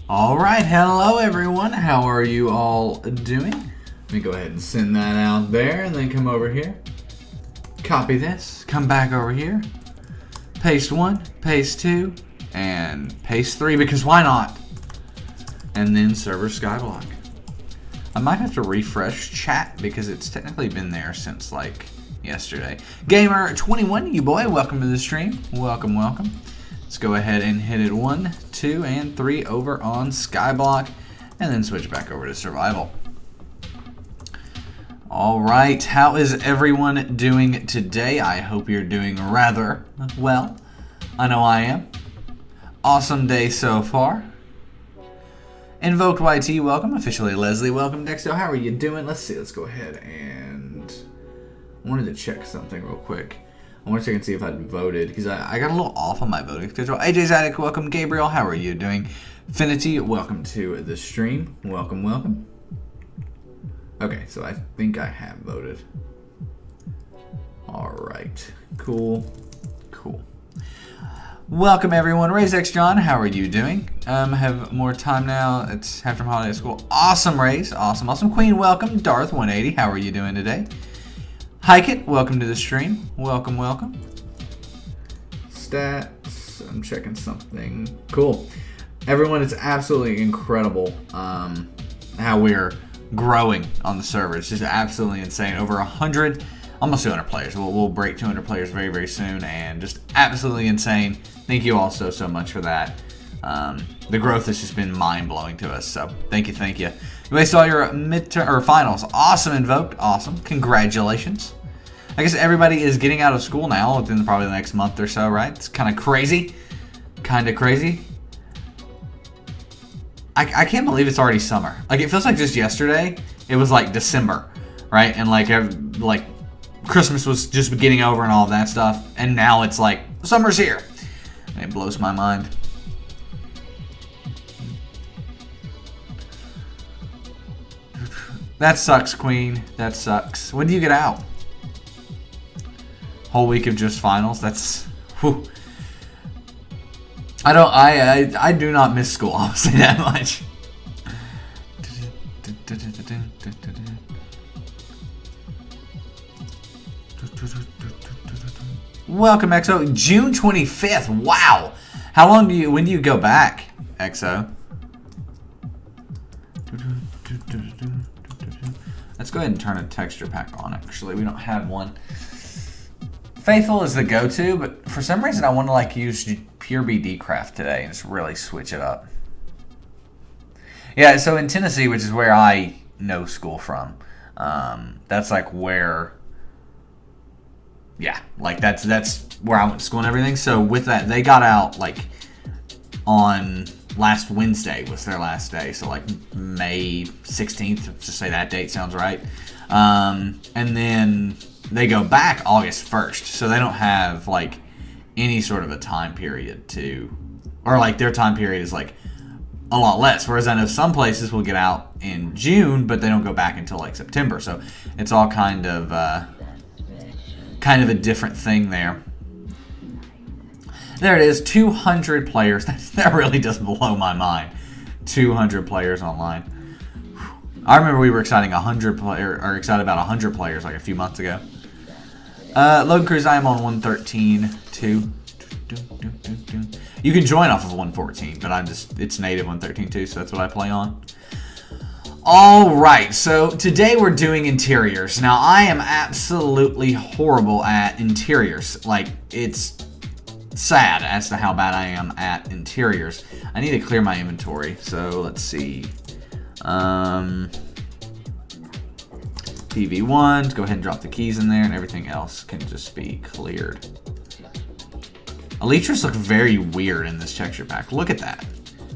All right, hello everyone. How are you all doing? Let me go ahead and send that out there and then come over here. Copy this, come back over here. Paste 1, paste 2, and paste 3 because why not? And then server skyblock. I might have to refresh chat because it's technically been there since like yesterday. Gamer21, you boy, welcome to the stream. Welcome, welcome. Let's go ahead and hit it 1, 2, and 3 over on Skyblock, and then switch back over to Survival. All right, how is everyone doing today? I hope you're doing rather well. I know I am. Awesome day so far. Invoked YT, welcome. Officially Leslie, welcome. Dexter, how are you doing? Let's see. Let's go ahead and I wanted to check something real quick. I want to check and see if I'd voted, because I got a little off on my voting schedule. AJ's Attic, welcome. Gabriel, how are you doing? Finity, welcome to the stream. Welcome, welcome. Okay, so I think I have voted. Alright, cool, cool. Welcome everyone. Raise X John, how are you doing? Have more time now. It's half from holiday school. Awesome, Raise. Awesome, awesome. Queen, welcome. Darth 180, how are you doing today? Hike It, welcome to the stream. Welcome, welcome. Stats, I'm checking something. Cool. Everyone, it's absolutely incredible how we're growing on the server. It's just absolutely insane. Over 100, almost 200 players. We'll break 200 players very, very soon, and just absolutely insane. Thank you all so much for that. The growth has just been mind-blowing to us, so thank you, thank you. You wasted all your midterm or finals. Awesome, Invoked. Awesome. Congratulations. I guess everybody is getting out of school now within probably the next month or so, right? It's kind of crazy. Kind of crazy. I can't believe it's already summer. Like, it feels like just yesterday, it was like December, right? And like Christmas was just getting over and all of that stuff. And now it's like, summer's here. And it blows my mind. That sucks, Queen. That sucks. When do you get out? Whole week of just finals? That's... Whew. I do not miss school, I'll say that much. Welcome, EXO. June 25th. Wow. How long when do you go back, EXO? Let's go ahead and turn a texture pack on, actually. We don't have one. Faithful is the go-to, but for some reason I want to like use pure BD craft today and just really switch it up. Yeah, so in Tennessee, which is where I know school from, that's like where, yeah, like that's where I went to school and everything. So with that, they got out like on last Wednesday was their last day, so like May 16th, just say that date sounds right. And then they go back August 1st, so they don't have like any sort of a time period to, or like their time period is like a lot less, whereas I know some places will get out in June, but they don't go back until like September, so it's all kind of a different thing there. There it is, 200 players. That really does blow my mind. 200 players online. I remember we were excited about 100 players like a few months ago. Logan Cruz, I am on 113.2. You can join off of 114, but it's native 113.2, so that's what I play on. Alright, so today we're doing interiors. Now, I am absolutely horrible at interiors. Like, it's sad as to how bad I am at interiors. I need to clear my inventory, so let's see. PV1, go ahead and drop the keys in there, and everything else can just be cleared. Elytras look very weird in this texture pack. Look at that.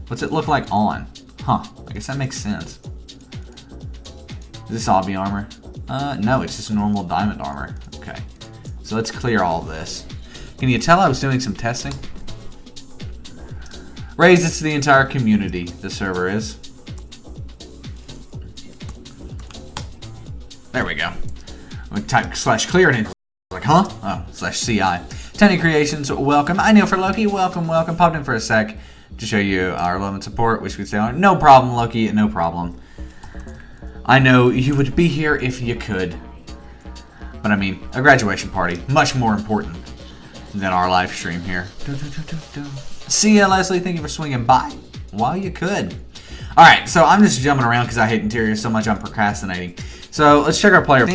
What's it look like on? Huh, I guess that makes sense. Is this obby armor? No, it's just normal diamond armor. Okay, so let's clear all of this. Can you tell I was doing some testing? Raise it to the entire community, the server is. There we go. We type /clear and it's like, huh? Oh, /CI. Tiny Creations, welcome. I Kneel for Loki, welcome, welcome. Popped in for a sec to show you our love and support. Wish we could stay on. No problem, Loki. No problem. I know you would be here if you could. But I mean, a graduation party, much more important than our live stream here. See ya, Leslie. Thank you for swinging by while you could. All right, so I'm just jumping around because I hate interiors so much I'm procrastinating. So let's check our player.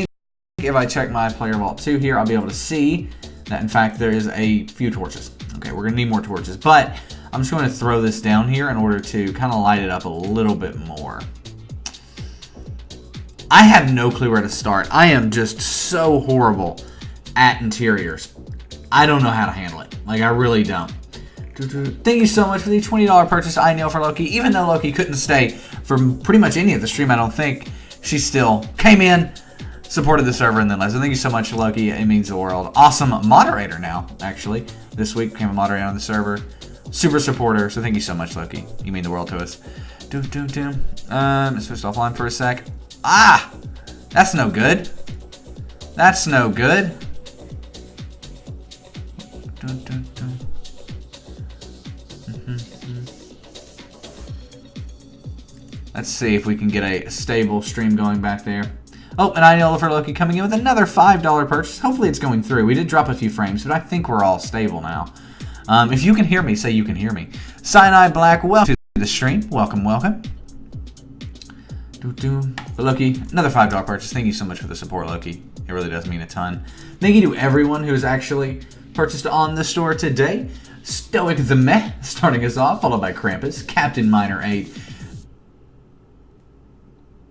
If I check my player vault 2 here, I'll be able to see that, in fact, there is a few torches. Okay, we're going to need more torches, but I'm just going to throw this down here in order to kind of light it up a little bit more. I have no clue where to start. I am just so horrible at interiors. I don't know how to handle it. Like, I really don't. Thank you so much for the $20 purchase, I Kneel for Loki. Even though Loki couldn't stay for pretty much any of the stream, I don't think, she still came in, supported the server, and then left. So thank you so much, Loki. It means the world. Awesome moderator now, actually. This week became a moderator on the server. Super supporter. So thank you so much, Loki. You mean the world to us. Let's switch offline for a sec. Ah! That's no good. That's no good. Let's see if we can get a stable stream going back there. Oh, and I Kneel for Loki coming in with another $5 purchase. Hopefully it's going through. We did drop a few frames, but I think we're all stable now. If you can hear me, say you can hear me. Cyanide Black, welcome to the stream. Welcome, welcome. But Loki, another $5 purchase. Thank you so much for the support, Loki. It really does mean a ton. Thank you to everyone who's actually purchased on the store today. Stoic the Meh starting us off, followed by Krampus, Captain Miner 8,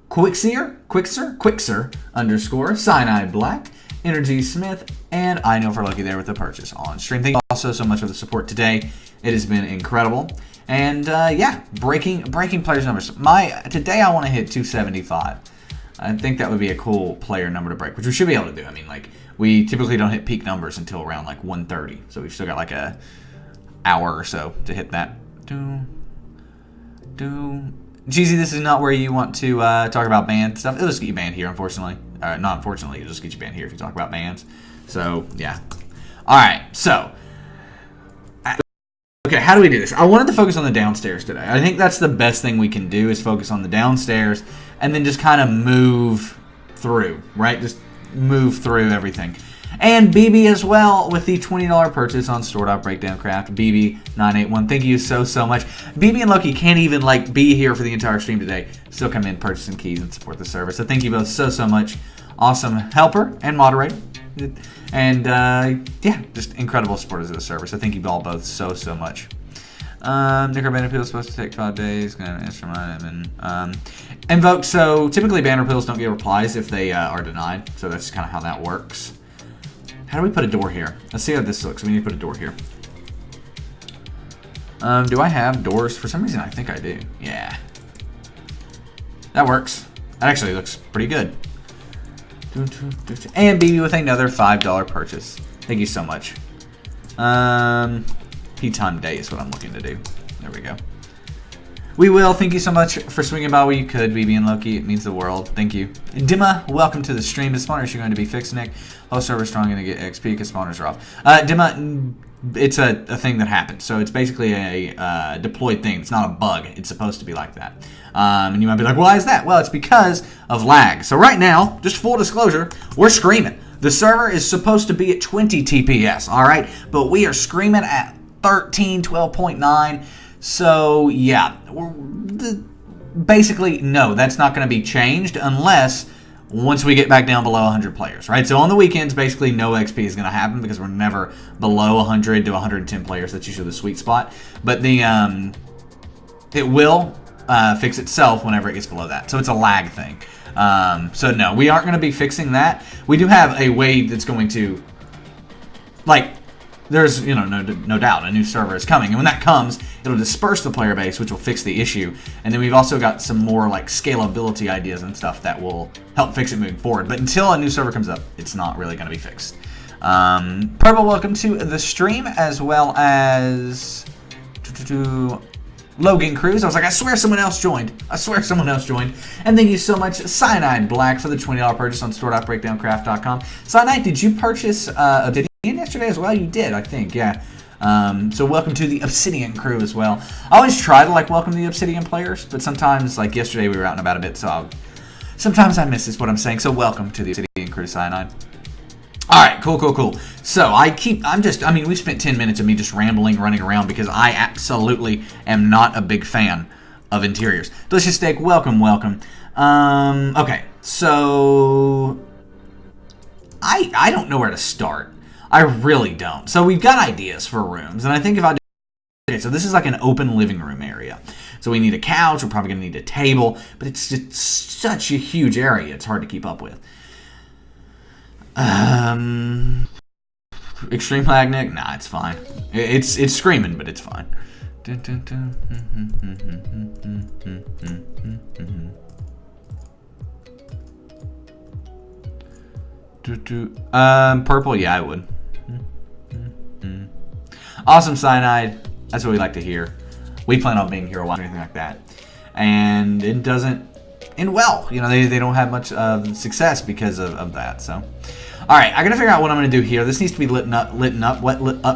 Quixer _ Cyanide Black, Energy Smith, and I Kneel for Loki there with the purchase on stream. Thank you also so much for the support today. It has been incredible. And yeah, breaking players' numbers. Today I want to hit 275. I think that would be a cool player number to break, which we should be able to do. I mean, like, we typically don't hit peak numbers until around like 130. So we've still got like a hour or so to hit that. Jeezy, this is not where you want to talk about band stuff. It'll just get you banned here, unfortunately. Not unfortunately, it'll just get you banned here if you talk about bands. So, yeah. Alright, so. Okay, how do we do this? I wanted to focus on the downstairs today. I think that's the best thing we can do is focus on the downstairs and then just kind of move through, right? Just move through everything. And BB as well with the $20 purchase on store.breakdowncraft. BB981, thank you so much. BB and Loki can't even like be here for the entire stream today. Still come in, purchase some keys, and support the service. So thank you both so much. Awesome helper and moderator. And yeah, just incredible supporters of the server. So thank you all both so much. Nicker banner appeal is supposed to take 5 days. Gonna answer mine and invoke. So typically banner appeals don't get replies if they are denied. So that's kind of how that works. How do we put a door here? Let's see how this looks. We need to put a door here. Do I have doors? For some reason, I think I do. Yeah. That works. That actually looks pretty good. And BB with another $5 purchase. Thank you so much. P-time day is what I'm looking to do. There we go. We will. Thank you so much for swinging by where you could, BB and Loki. It means the world. Thank you. Dimma, welcome to the stream. Is spawners going to be fixed, Nick? Host server strong going to get XP because spawners are off. Dimma, it's a thing that happens. So it's basically a deployed thing. It's not a bug. It's supposed to be like that. And you might be like, why is that? Well, it's because of lag. So right now, just full disclosure, we're screaming. The server is supposed to be at 20 TPS, all right? But we are screaming at 13, 12.9. So, yeah, basically, no, that's not going to be changed unless once we get back down below 100 players, right? So on the weekends, basically no XP is going to happen because we're never below 100 to 110 players. That's usually the sweet spot. But the it will fix itself whenever it gets below that. So it's a lag thing. So no, we aren't going to be fixing that. We do have a way that's going to, like, there's, you know, no doubt a new server is coming. And when that comes, it'll disperse the player base, which will fix the issue. And then we've also got some more like scalability ideas and stuff that will help fix it moving forward. But until a new server comes up, it's not really going to be fixed. Purple, welcome to the stream, as well as Logan Cruz. I was like, I swear someone else joined. I swear someone else joined. And thank you so much, Cyanide Black, for the $20 purchase on store.breakdowncraft.com. Cyanide, did you purchase Obsidian yesterday as well? You did, I think, yeah. So welcome to the Obsidian crew as well. I always try to like welcome the Obsidian players, but sometimes, like yesterday, we were out and about a bit, so sometimes I miss is what I'm saying. So welcome to the Obsidian crew, Cyanide. All right, cool. So we spent 10 minutes of me just rambling, running around because I absolutely am not a big fan of interiors. Delicious steak, welcome. Okay, so I don't know where to start. I really don't. So we've got ideas for rooms, and I think if I do, okay, so this is like an open living room area. So we need a couch, we're probably gonna need a table, but it's just such a huge area, it's hard to keep up with. Extreme lag, Nick? Nah, it's fine. It's screaming, but it's fine. Purple, yeah, I would. Awesome, Cyanide. That's what we like to hear. We plan on being here a while, or anything like that. And it doesn't end well. You know, they don't have much success because of that. So, all right, I gotta figure out what I'm gonna do here. This needs to be lit up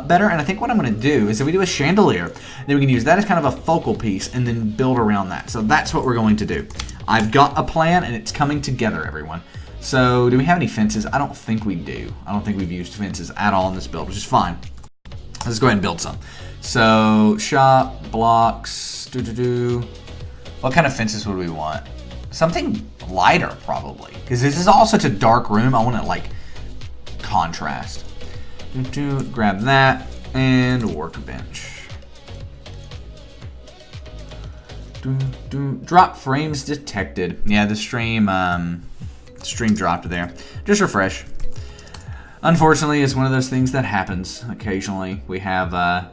better. And I think what I'm gonna do is if we do a chandelier, then we can use that as kind of a focal piece and then build around that. So that's what we're going to do. I've got a plan and it's coming together, everyone. So do we have any fences? I don't think we do. I don't think we've used fences at all in this build, which is fine. Let's go ahead and build some. So shop, blocks, What kind of fences would we want? Something lighter, probably. Because this is all such a dark room, I want to, like, contrast. Grab that, and workbench. Drop frames detected. Yeah, the stream dropped there. Just refresh. Unfortunately, it's one of those things that happens occasionally. We have, the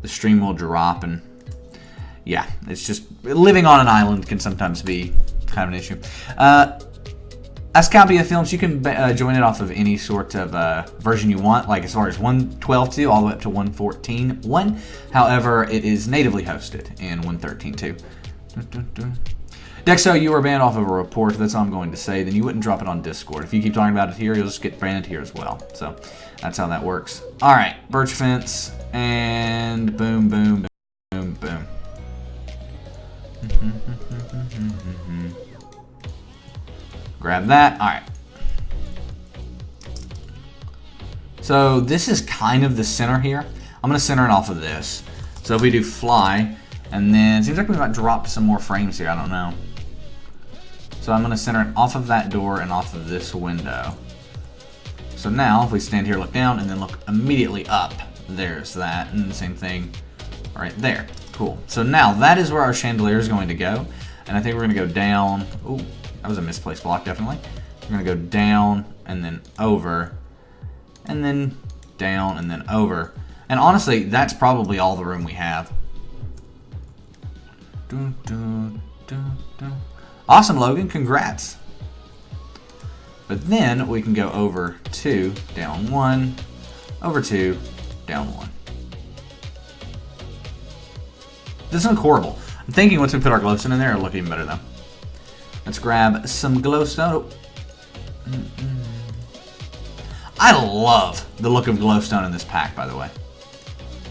stream will drop and yeah, it's just living on an island can sometimes be kind of an issue. Ascapia Films, you can join it off of any sort of version you want, like as far as 1.12.2 all the way up to 1.14.1. However, it is natively hosted in 1.13.2. Dexo, you are banned off of a report. That's all I'm going to say. Then you wouldn't drop it on Discord. If you keep talking about it here, you'll just get banned here as well. So that's how that works. All right, birch fence, and boom. Grab that. All right. So this is kind of the center here. I'm going to center it off of this. So if we do fly, and then it seems like we might drop some more frames here. I don't know. So I'm going to center it off of that door and off of this window. So now if we stand here, look down, and then look immediately up, there's that, and the same thing right there. Cool. So now that is where our chandelier is going to go, and I think we're going to go down. Ooh, that was a misplaced block, definitely. We're going to go down and then over, and then down and then over. And honestly, that's probably all the room we have. Awesome, Logan. Congrats. But then we can go over 2, down 1, over 2, down 1. This looks horrible. I'm thinking once we put our glowstone in there, it'll look even better though. Let's grab some glowstone. I love the look of glowstone in this pack, by the way.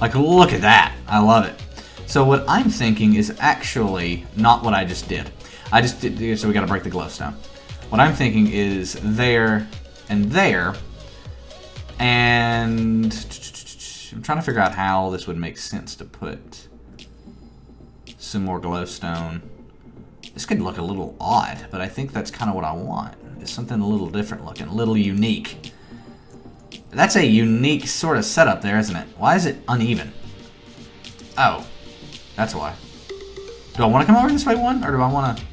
Like, look at that. I love it. So what I'm thinking is actually not what I just did. So we gotta break the glowstone. What I'm thinking is there and there, and I'm trying to figure out how this would make sense to put some more glowstone. This could look a little odd, but I think that's kind of what I want. It's something a little different looking, a little unique. That's a unique sort of setup there, isn't it? Why is it uneven? Oh, that's why. Do I want to come over this way one, or do I want to?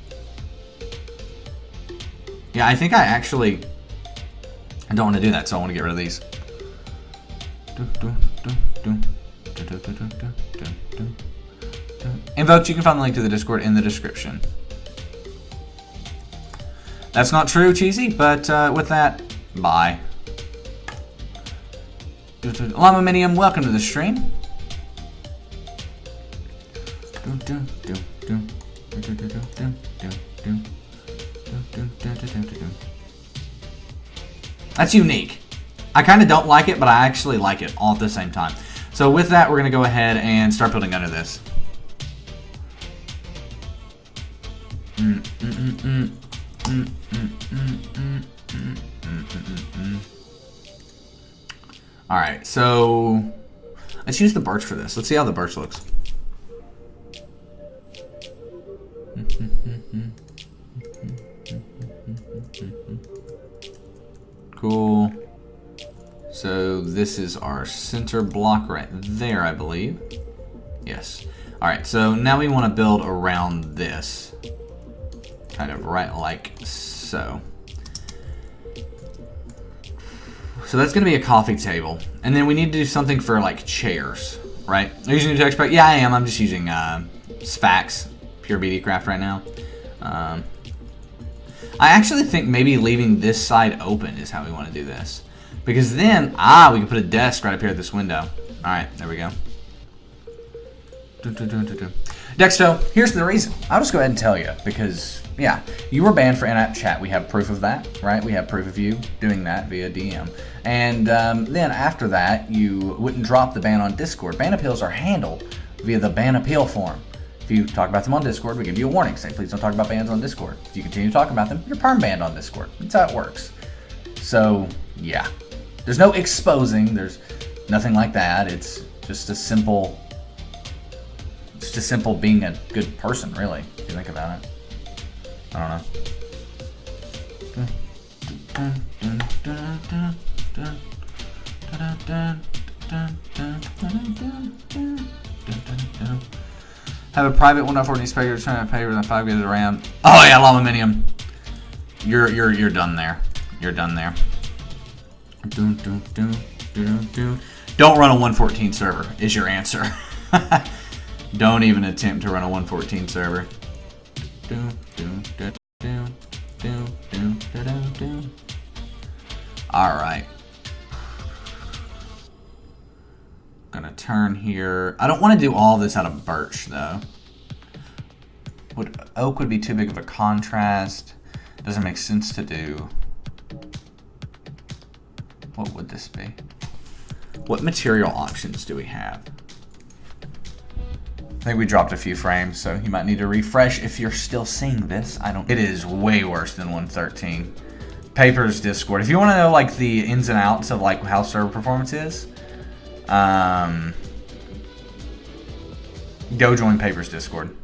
Yeah, I think I don't want to do that, so I want to get rid of these. Invoke, you can find the link to the Discord in the description. That's not true, Cheesy, but with that, bye. Llama Minium, welcome to the stream. That's unique. I kind of don't like it, but I actually like it all at the same time. So with that, we're going to go ahead and start building under this. Alright, so let's use the birch for this. Let's see how the birch looks. Cool. So this is our center block right there, I believe. Yes. Alright, so now we want to build around this. Kind of right like so. So that's going to be a coffee table. And then we need to do something for like chairs, right? Are you using text pack? Yeah, I am. I'm just using Sphax, Pure BD Craft right now. I actually think maybe leaving this side open is how we want to do this. Because then, we can put a desk right up here at this window. Alright, there we go. Dexto, here's the reason. I'll just go ahead and tell you. Because, yeah, you were banned for in-app chat. We have proof of that, right? We have proof of you doing that via DM. And then after that, you wouldn't drop the ban on Discord. Ban appeals are handled via the ban appeal form. If you talk about them on Discord, we give you a warning. Say, please don't talk about bans on Discord. If you continue talking about them, you're perm banned on Discord. That's how it works. So, yeah. There's no exposing. There's nothing like that. It's just a simple being a good person, really, if you think about it. I don't know. Have a private 1.14 speaker trying to pay for the 5 gigs of RAM. Oh yeah, Llama Minium. You're done there. You're done there. Don't run a 1.14 server is your answer. Don't even attempt to run a 1.14 server. Alright. Gonna turn here. I don't want to do all this out of birch though. Oak would be too big of a contrast. Doesn't make sense to do. What would this be? What material options do we have? I think we dropped a few frames, so you might need to refresh if you're still seeing this. It is way worse than 1.13. Papers Discord. If you want to know like the ins and outs of like how server performance is, go join Papers Discord.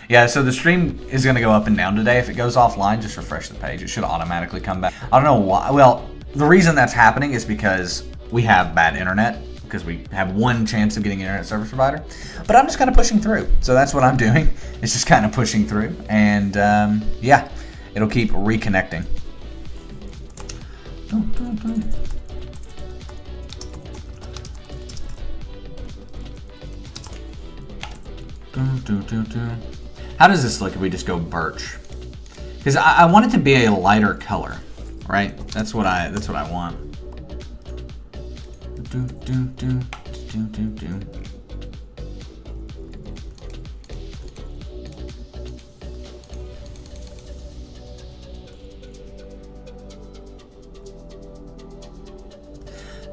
Yeah, so the stream is going to go up and down today. If it goes offline, just refresh the page. It should automatically come back. I don't know why. Well, the reason that's happening is because we have bad internet, because we have one chance of getting an internet service provider. But I'm just kind of pushing through. So that's what I'm doing. It's just kind of pushing through. And yeah, it'll keep reconnecting. How does this look if we just go birch? Because I want it to be a lighter color, right? That's what I want.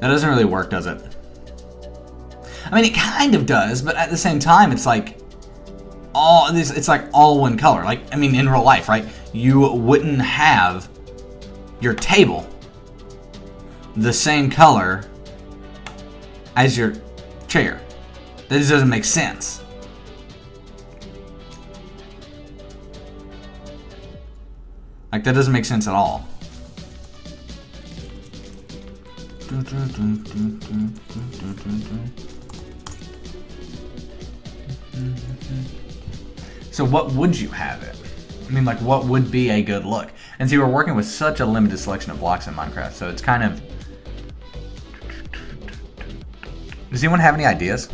That doesn't really work, does it? I mean, it kind of does, but at the same time, it's like all this. It's like all one color. Like, I mean, in real life, right? You wouldn't have your table the same color as your chair. That just doesn't make sense. Like, that doesn't make sense at all. So what would you have it? I mean, like, what would be a good look? And see, we're working with such a limited selection of blocks in Minecraft, so it's kind of... Does anyone have any ideas?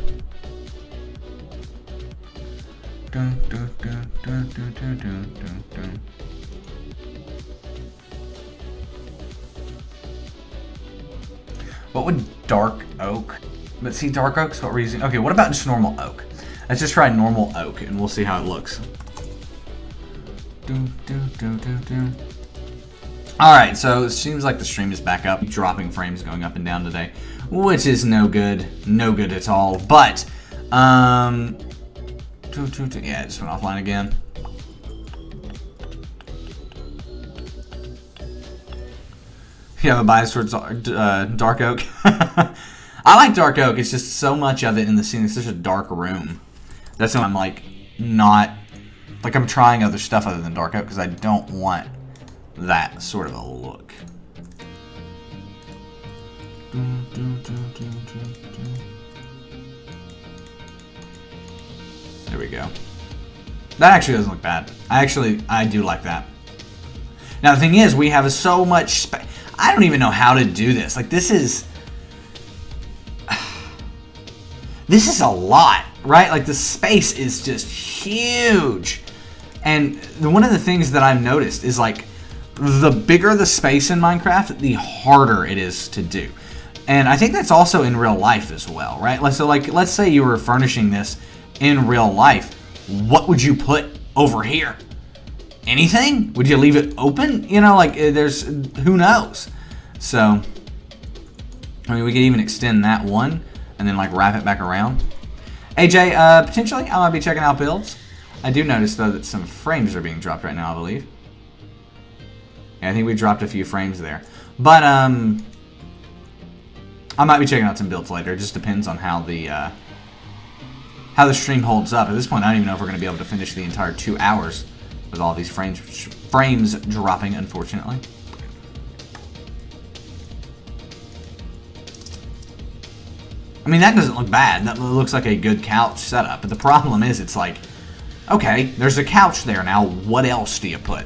What would dark oak? But see, dark oak's what we're using. Okay, what about just normal oak? Let's just try normal oak and we'll see how it looks. Alright, so it seems like the stream is back up. Dropping frames going up and down today, which is no good. No good at all. But, yeah, it just went offline again. You have a bias towards dark oak. I like dark oak. It's just so much of it in the scene. It's such a dark room. That's why I'm like not like I'm trying other stuff other than dark oak because I don't want that sort of a look. There we go. That actually doesn't look bad. I do like that. Now the thing is, we have so much space. I don't even know how to do this. Like this is a lot, right? Like the space is just huge. And one of the things that I've noticed is like the bigger the space in Minecraft, the harder it is to do. And I think that's also in real life as well, right? So like, let's say you were furnishing this in real life. What would you put over here? Anything? Would you leave it open? You know, like there's, who knows? So, I mean, we could even extend that one and then like wrap it back around. AJ, potentially I might be checking out builds. I do notice though that some frames are being dropped right now, I believe. Yeah, I think we dropped a few frames there. But, I might be checking out some builds later. It just depends on how the stream holds up. At this point, I don't even know if we're going to be able to finish the entire 2 hours with all these frames dropping, unfortunately. I mean, that doesn't look bad. That looks like a good couch setup. But the problem is, it's like, okay, there's a couch there. Now, what else do you put?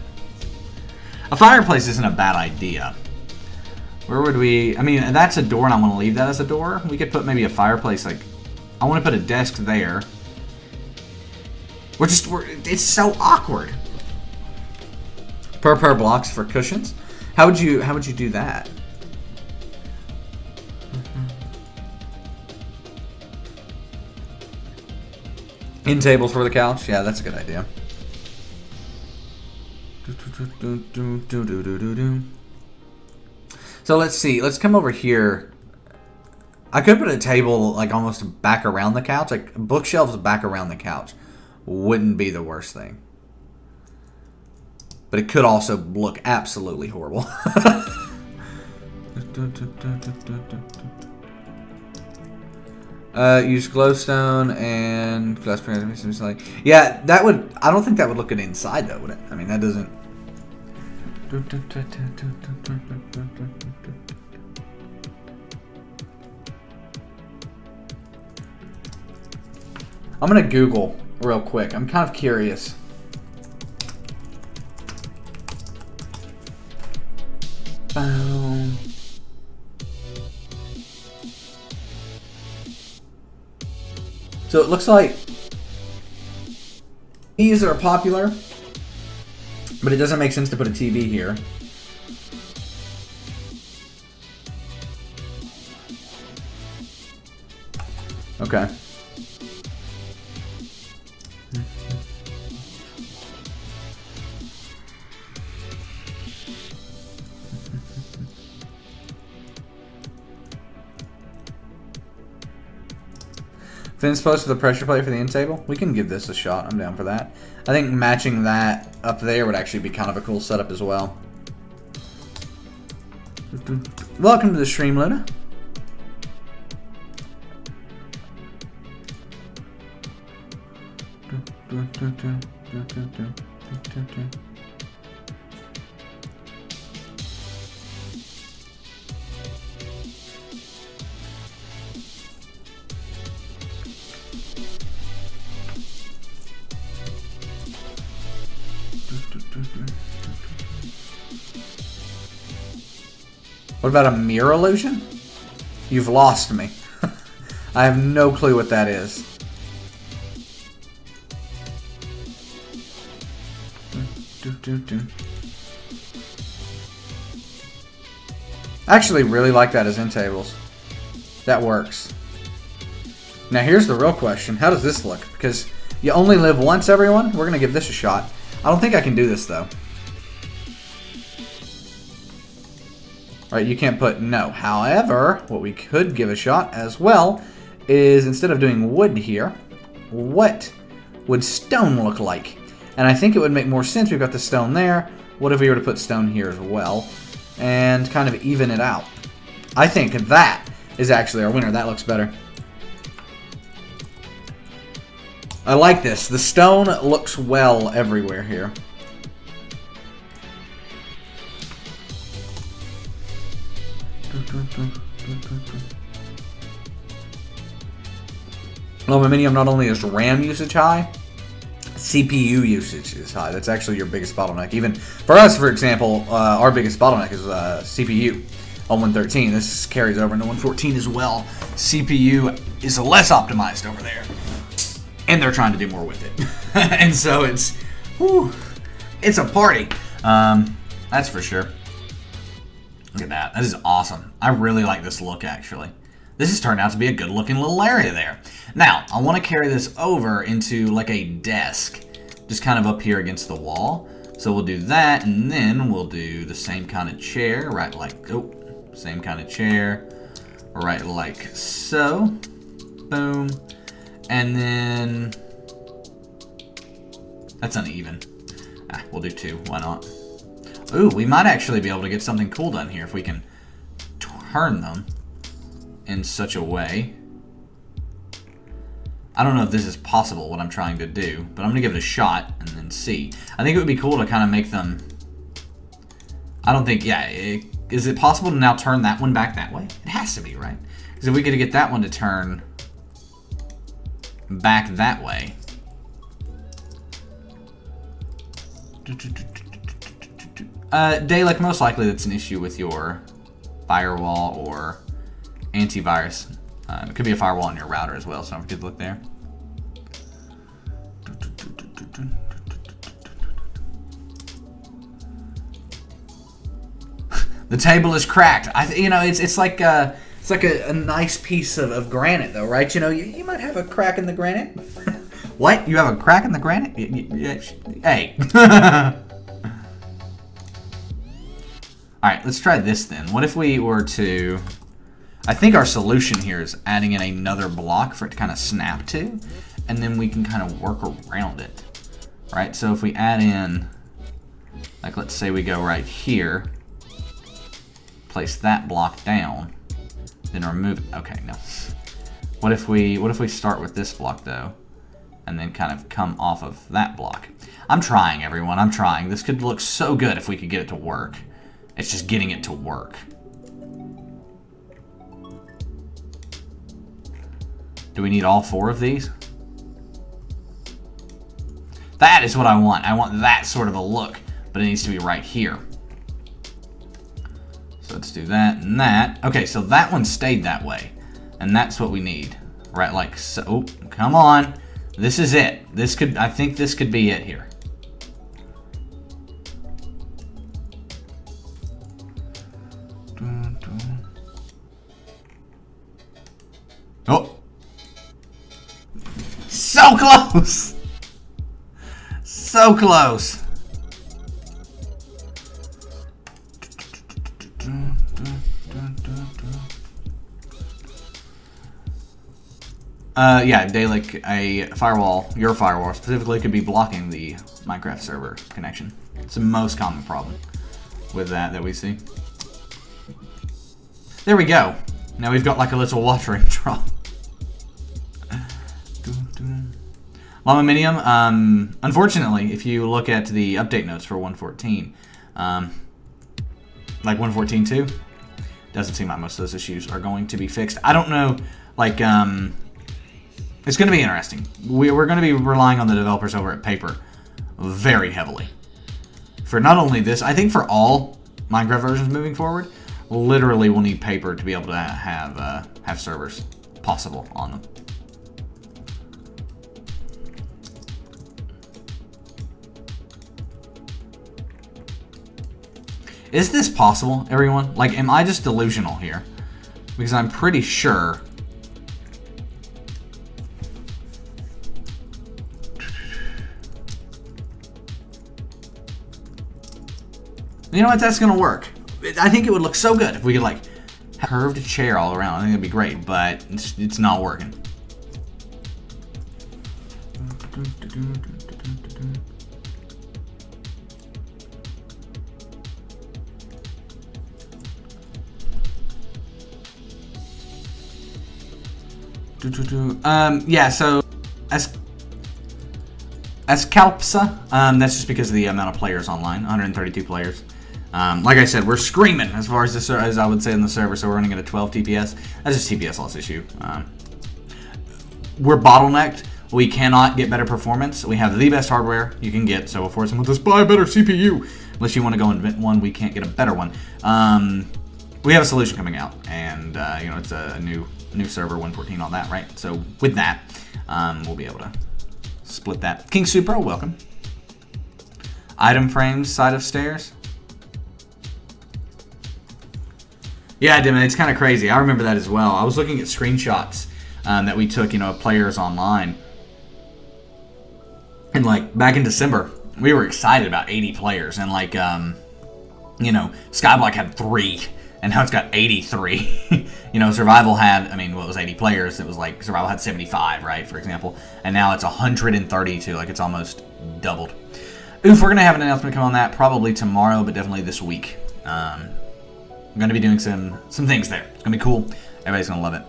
A fireplace isn't a bad idea. Where would we... I mean, that's a door, and I want to leave that as a door. We could put maybe a fireplace, like... I want to put a desk there. It's so awkward. Per blocks for cushions? How would you do that? End tables for the couch? Yeah, that's a good idea. So let's see. Let's come over here. I could put a table like almost back around the couch. Like bookshelves back around the couch wouldn't be the worst thing. But it could also look absolutely horrible. Use glowstone and glass. Yeah, that would. I don't think that would look good inside though, would it? I mean, that doesn't. I'm gonna Google real quick. I'm kind of curious. So it looks like these are popular, but it doesn't make sense to put a TV here. Okay. Thin post to the pressure plate for the end table. We can give this a shot. I'm down for that. I think matching that up there would actually be kind of a cool setup as well. Welcome to the stream, Luna. What about a mirror illusion? You've lost me. I have no clue what that is. I actually really like that as end tables. That works. Now here's the real question. How does this look? Because you only live once, everyone. We're going to give this a shot. I don't think I can do this, though. Right, you can't put no. However, what we could give a shot as well is instead of doing wood here, what would stone look like? And I think it would make more sense. We've got the stone there. What if we were to put stone here as well and kind of even it out? I think that is actually our winner. That looks better. I like this. The stone looks well everywhere here. Aluminium not only is RAM usage high, CPU usage is high. That's actually your biggest bottleneck. Even for us, for example, our biggest bottleneck is CPU on 113. This carries over into 114 as well. CPU is less optimized over there, and they're trying to do more with it. And so it's a party. That's for sure. Look at that. That is awesome. I really like this look, actually. This has turned out to be a good-looking little area there. Now, I want to carry this over into like a desk, just kind of up here against the wall. So we'll do that, and then we'll do the same kind of chair, right like, same kind of chair, right like so. Boom. And then, that's uneven. We'll do 2, why not? Ooh, we might actually be able to get something cool done here if we can turn them in such a way. I don't know if this is possible, what I'm trying to do, but I'm going to give it a shot and then see. I think it would be cool to kind of make them... I don't think... Yeah, is it possible to now turn that one back that way? It has to be, right? Because if we could get that one to turn back that way... Dalek, most likely that's an issue with your firewall or antivirus. It could be a firewall on your router as well, so don't forget to look there. The table is cracked. You know, it's like a nice piece of granite, though, right? You know, you might have a crack in the granite. What? You have a crack in the granite? Hey. Alright, let's try this then. What if we were to... I think our solution here is adding in another block for it to kind of snap to, and then we can kind of work around it. Right, so if we add in, like let's say we go right here, place that block down, then remove it. Okay, no. What if we start with this block though, and then kind of come off of that block? I'm trying, everyone, I'm trying. This could look so good if we could get it to work. It's just getting it to work. Do we need all 4 of these? That is what I want. I want that sort of a look, but it needs to be right here. So let's do that and that. Okay, so that one stayed that way, and that's what we need, right? Like so. Oh, come on, this is it. I think this could be it here. Oh. So close! So close! Yeah, Dalek, a firewall, your firewall specifically, could be blocking the Minecraft server connection. It's the most common problem with that we see. There we go. Now we've got like a little watering trough. Aluminium, unfortunately, if you look at the update notes for 114, like 114.2, doesn't seem like most of those issues are going to be fixed. I don't know, like, it's going to be interesting. We're going to be relying on the developers over at Paper very heavily. For not only this, I think for all Minecraft versions moving forward, literally we'll need Paper to be able to have servers possible on them. Is this possible, everyone? Like, am I just delusional here? Because I'm pretty sure... You know what? That's going to work. I think it would look so good if we could like have a curved chair all around. I think it'd be great, but it's not working. Yeah, so Escalpsa, that's just because of the amount of players online, 132 players. Like I said, we're screaming as far as as I would say in the server, so we're running at a 12 TPS. That's just TPS loss issue. We're bottlenecked. We cannot get better performance. We have the best hardware you can get, so we'll force someone to buy a better CPU. Unless you want to go invent one, we can't get a better one. We have a solution coming out, and you know, it's a new server, 114, all that, right? So with that, we'll be able to split that. King Supro, welcome. Item frames, side of stairs. Yeah, Dimon, it's kind of crazy. I remember that as well. I was looking at screenshots that we took, you know, of players online. And like back in December, we were excited about 80 players, and like you know, Skyblock had 3, and now it's got 83. You know, Survival had, I mean, well, it was 80 players. It was like Survival had 75, right, for example, and now it's 132. Like, it's almost doubled. Oof, we're gonna have an announcement come on that probably tomorrow, but definitely this week. I'm gonna be doing some things there. It's gonna be cool. Everybody's gonna love it.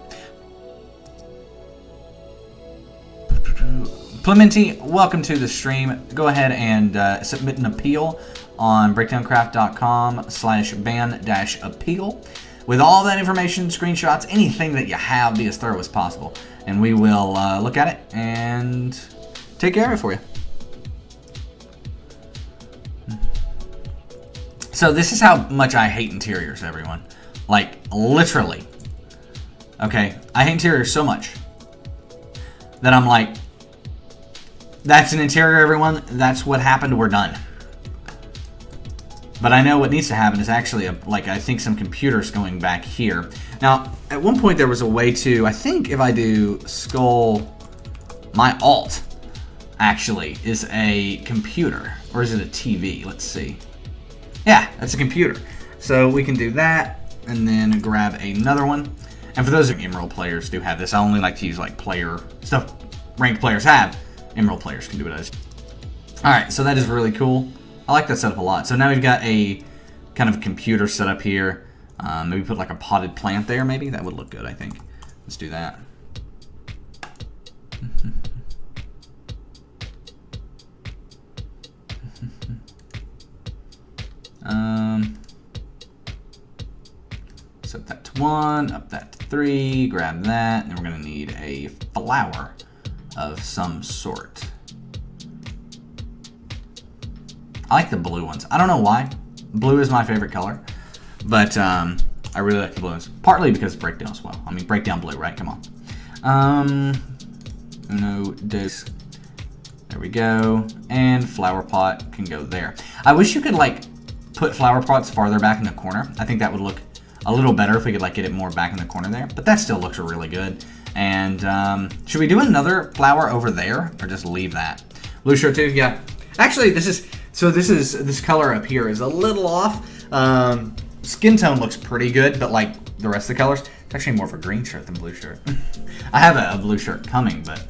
Clementi, welcome to the stream. Go ahead and submit an appeal on breakdowncraft.com/ban-appeal with all that information, screenshots, anything that you have, be as thorough as possible, and we will look at it and take care of it for you. So this is how much I hate interiors, everyone. Like, literally. Okay, I hate interiors so much that I'm like, that's an interior, everyone. That's what happened. We're done. But I know what needs to happen is actually, like, I think some computers going back here. Now, at one point there was a way to, I think if I do skull, my alt actually is a computer. Or is it a TV? Let's see. Yeah, that's a computer. So we can do that and then grab another one. And for those Emerald players do have this. I only like to use like player stuff ranked players have. Emerald players can do it as. Alright, so that is really cool. I like that setup a lot. So now we've got a kind of computer setup here. Maybe put like a potted plant there, maybe. That would look good, I think. Let's do that. Set that to 1, up that to 3, grab that, and we're gonna need a flower of some sort. I like the blue ones. I don't know why. Blue is my favorite color, but I really like the blue ones. Partly because breakdown as well. I mean, breakdown blue, right? Come on. No disc. There we go. And flower pot can go there. I wish you could like put flower pots farther back in the corner. I think that would look a little better if we could like get it more back in the corner there. But that still looks really good. And should we do another flower over there or just leave that? Blue shirt too? Yeah. Actually, this color up here is a little off. Skin tone looks pretty good, but like the rest of the colors, it's actually more of a green shirt than blue shirt. I have a blue shirt coming, but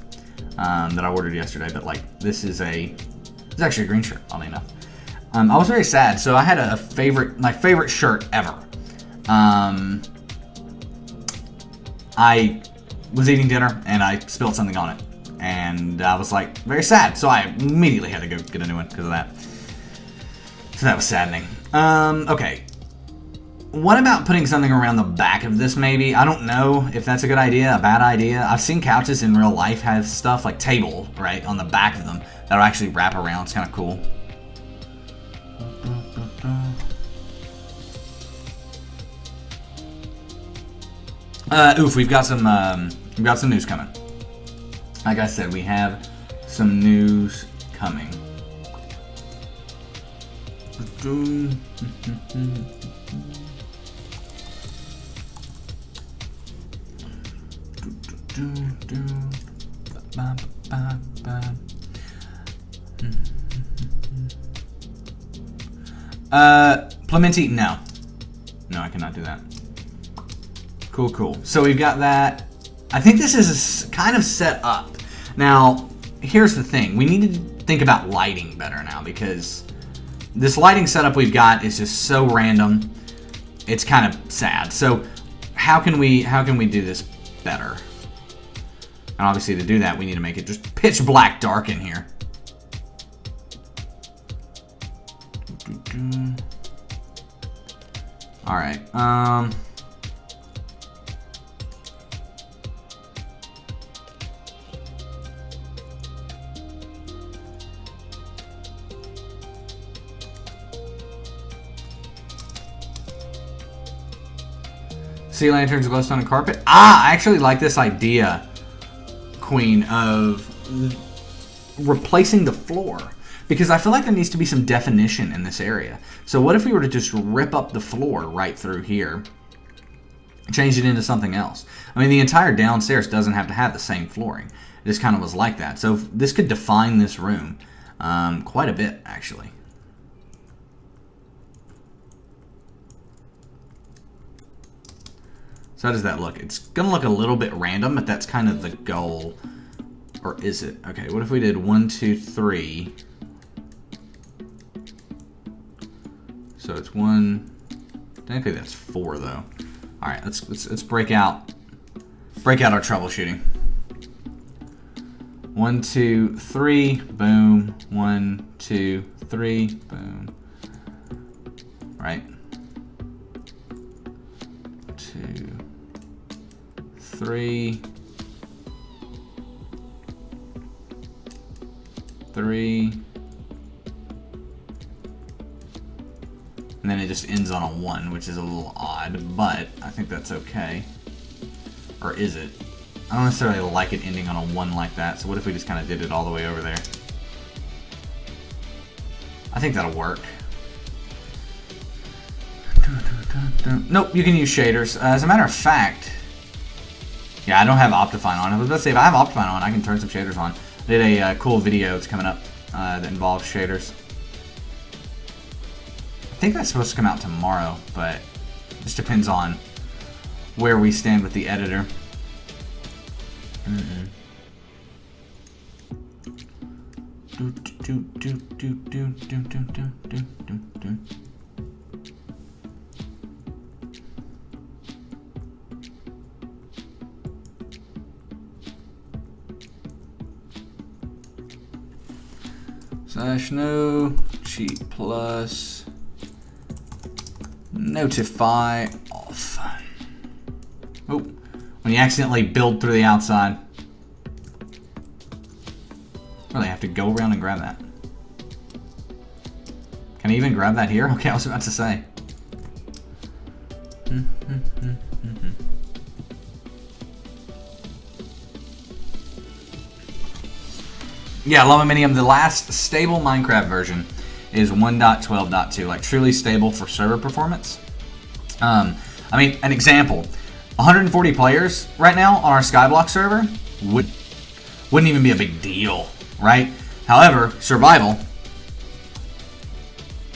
that I ordered yesterday. But like it's actually a green shirt, oddly enough. I was very sad. So I had my favorite shirt ever. I was eating dinner and I spilled something on it, and I was like very sad. So I immediately had to go get a new one because of that. So that was saddening. Okay. What about putting something around the back of this maybe? I don't know if that's a good idea, a bad idea. I've seen couches in real life have stuff like table, right, on the back of them that'll actually wrap around. It's kind of cool. We've got some news coming. Like I said, we have some news coming. Plementi, no. I cannot do that. Cool, cool. So we've got that. I think this is kind of set up. Now, here's the thing. We need to think about lighting better now, because this lighting setup we've got is just so random. It's kind of sad. So how can we do this better? And obviously to do that, we need to make it just pitch black dark in here. All right. Sea lanterns, glowstone, and carpet. I actually like this idea, Queen, of replacing the floor, because I feel like there needs to be some definition in this area. So what if we were to just rip up the floor right through here, change it into something else? I mean, the entire downstairs doesn't have to have the same flooring. It just kind of was like that. So this could define this room quite a bit, actually. So how does that look? It's going to look a little bit random, but that's kind of the goal. Or is it? Okay, what if we did 1, 2, 3? So it's 1. Technically that's 4 though. All right, let's break out our troubleshooting. 1, 2, 3, boom. 1, 2, 3, boom. Right. 2, 3, 3, and then it just ends on a 1, which is a little odd, but I think that's okay. Or is it? I don't necessarily like it ending on a 1 like that, so what if we just kind of did it all the way over there? I think that'll work. Nope, you can use shaders. As a matter of fact, yeah, I don't have Optifine on. I was about to say, if I have Optifine on, I can turn some shaders on. I did a cool video that's coming up that involves shaders. I think that's supposed to come out tomorrow, but it just depends on where we stand with the editor. Slash no cheat plus notify off. Oh, when you accidentally build through the outside. Really have to go around and grab that. Can I even grab that here? Okay, I was about to say. Yeah, Lumiminium, the last stable Minecraft version is 1.12.2, like truly stable for server performance. I mean, an example, 140 players right now on our Skyblock server wouldn't even be a big deal, right? However, survival,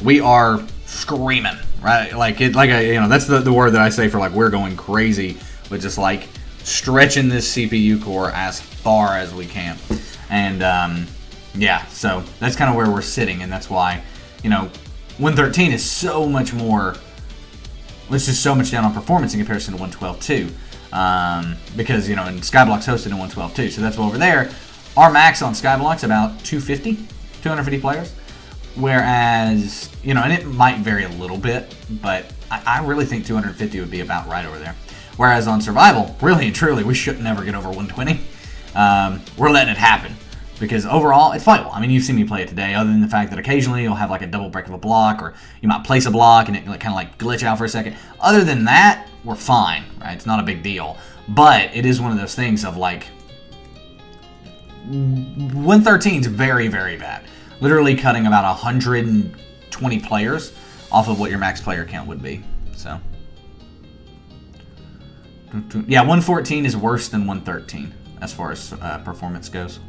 we are screaming, right? That's the word that I say for like we're going crazy with just like stretching this CPU core as far as we can. And yeah, so that's kind of where we're sitting, and that's why, 113 is so much more, it's just so much down on performance in comparison to 112.2, because, and Skyblock's hosted in 112.2, so that's why over there, our max on Skyblock's about 250 players, whereas, and it might vary a little bit, but I really think 250 would be about right over there. Whereas on Survival, really and truly, we should never get over 120. We're letting it happen because overall it's fightable. I mean, you've seen me play it today, other than the fact that occasionally you'll have like a double break of a block, or you might place a block and it kind of like glitch out for a second. Other than that, we're fine, right? It's not a big deal, but it is one of those things of like 113 is very, very bad. Literally cutting about 120 players off of what your max player count would be. So yeah, 114 is worse than 113 as far as performance goes.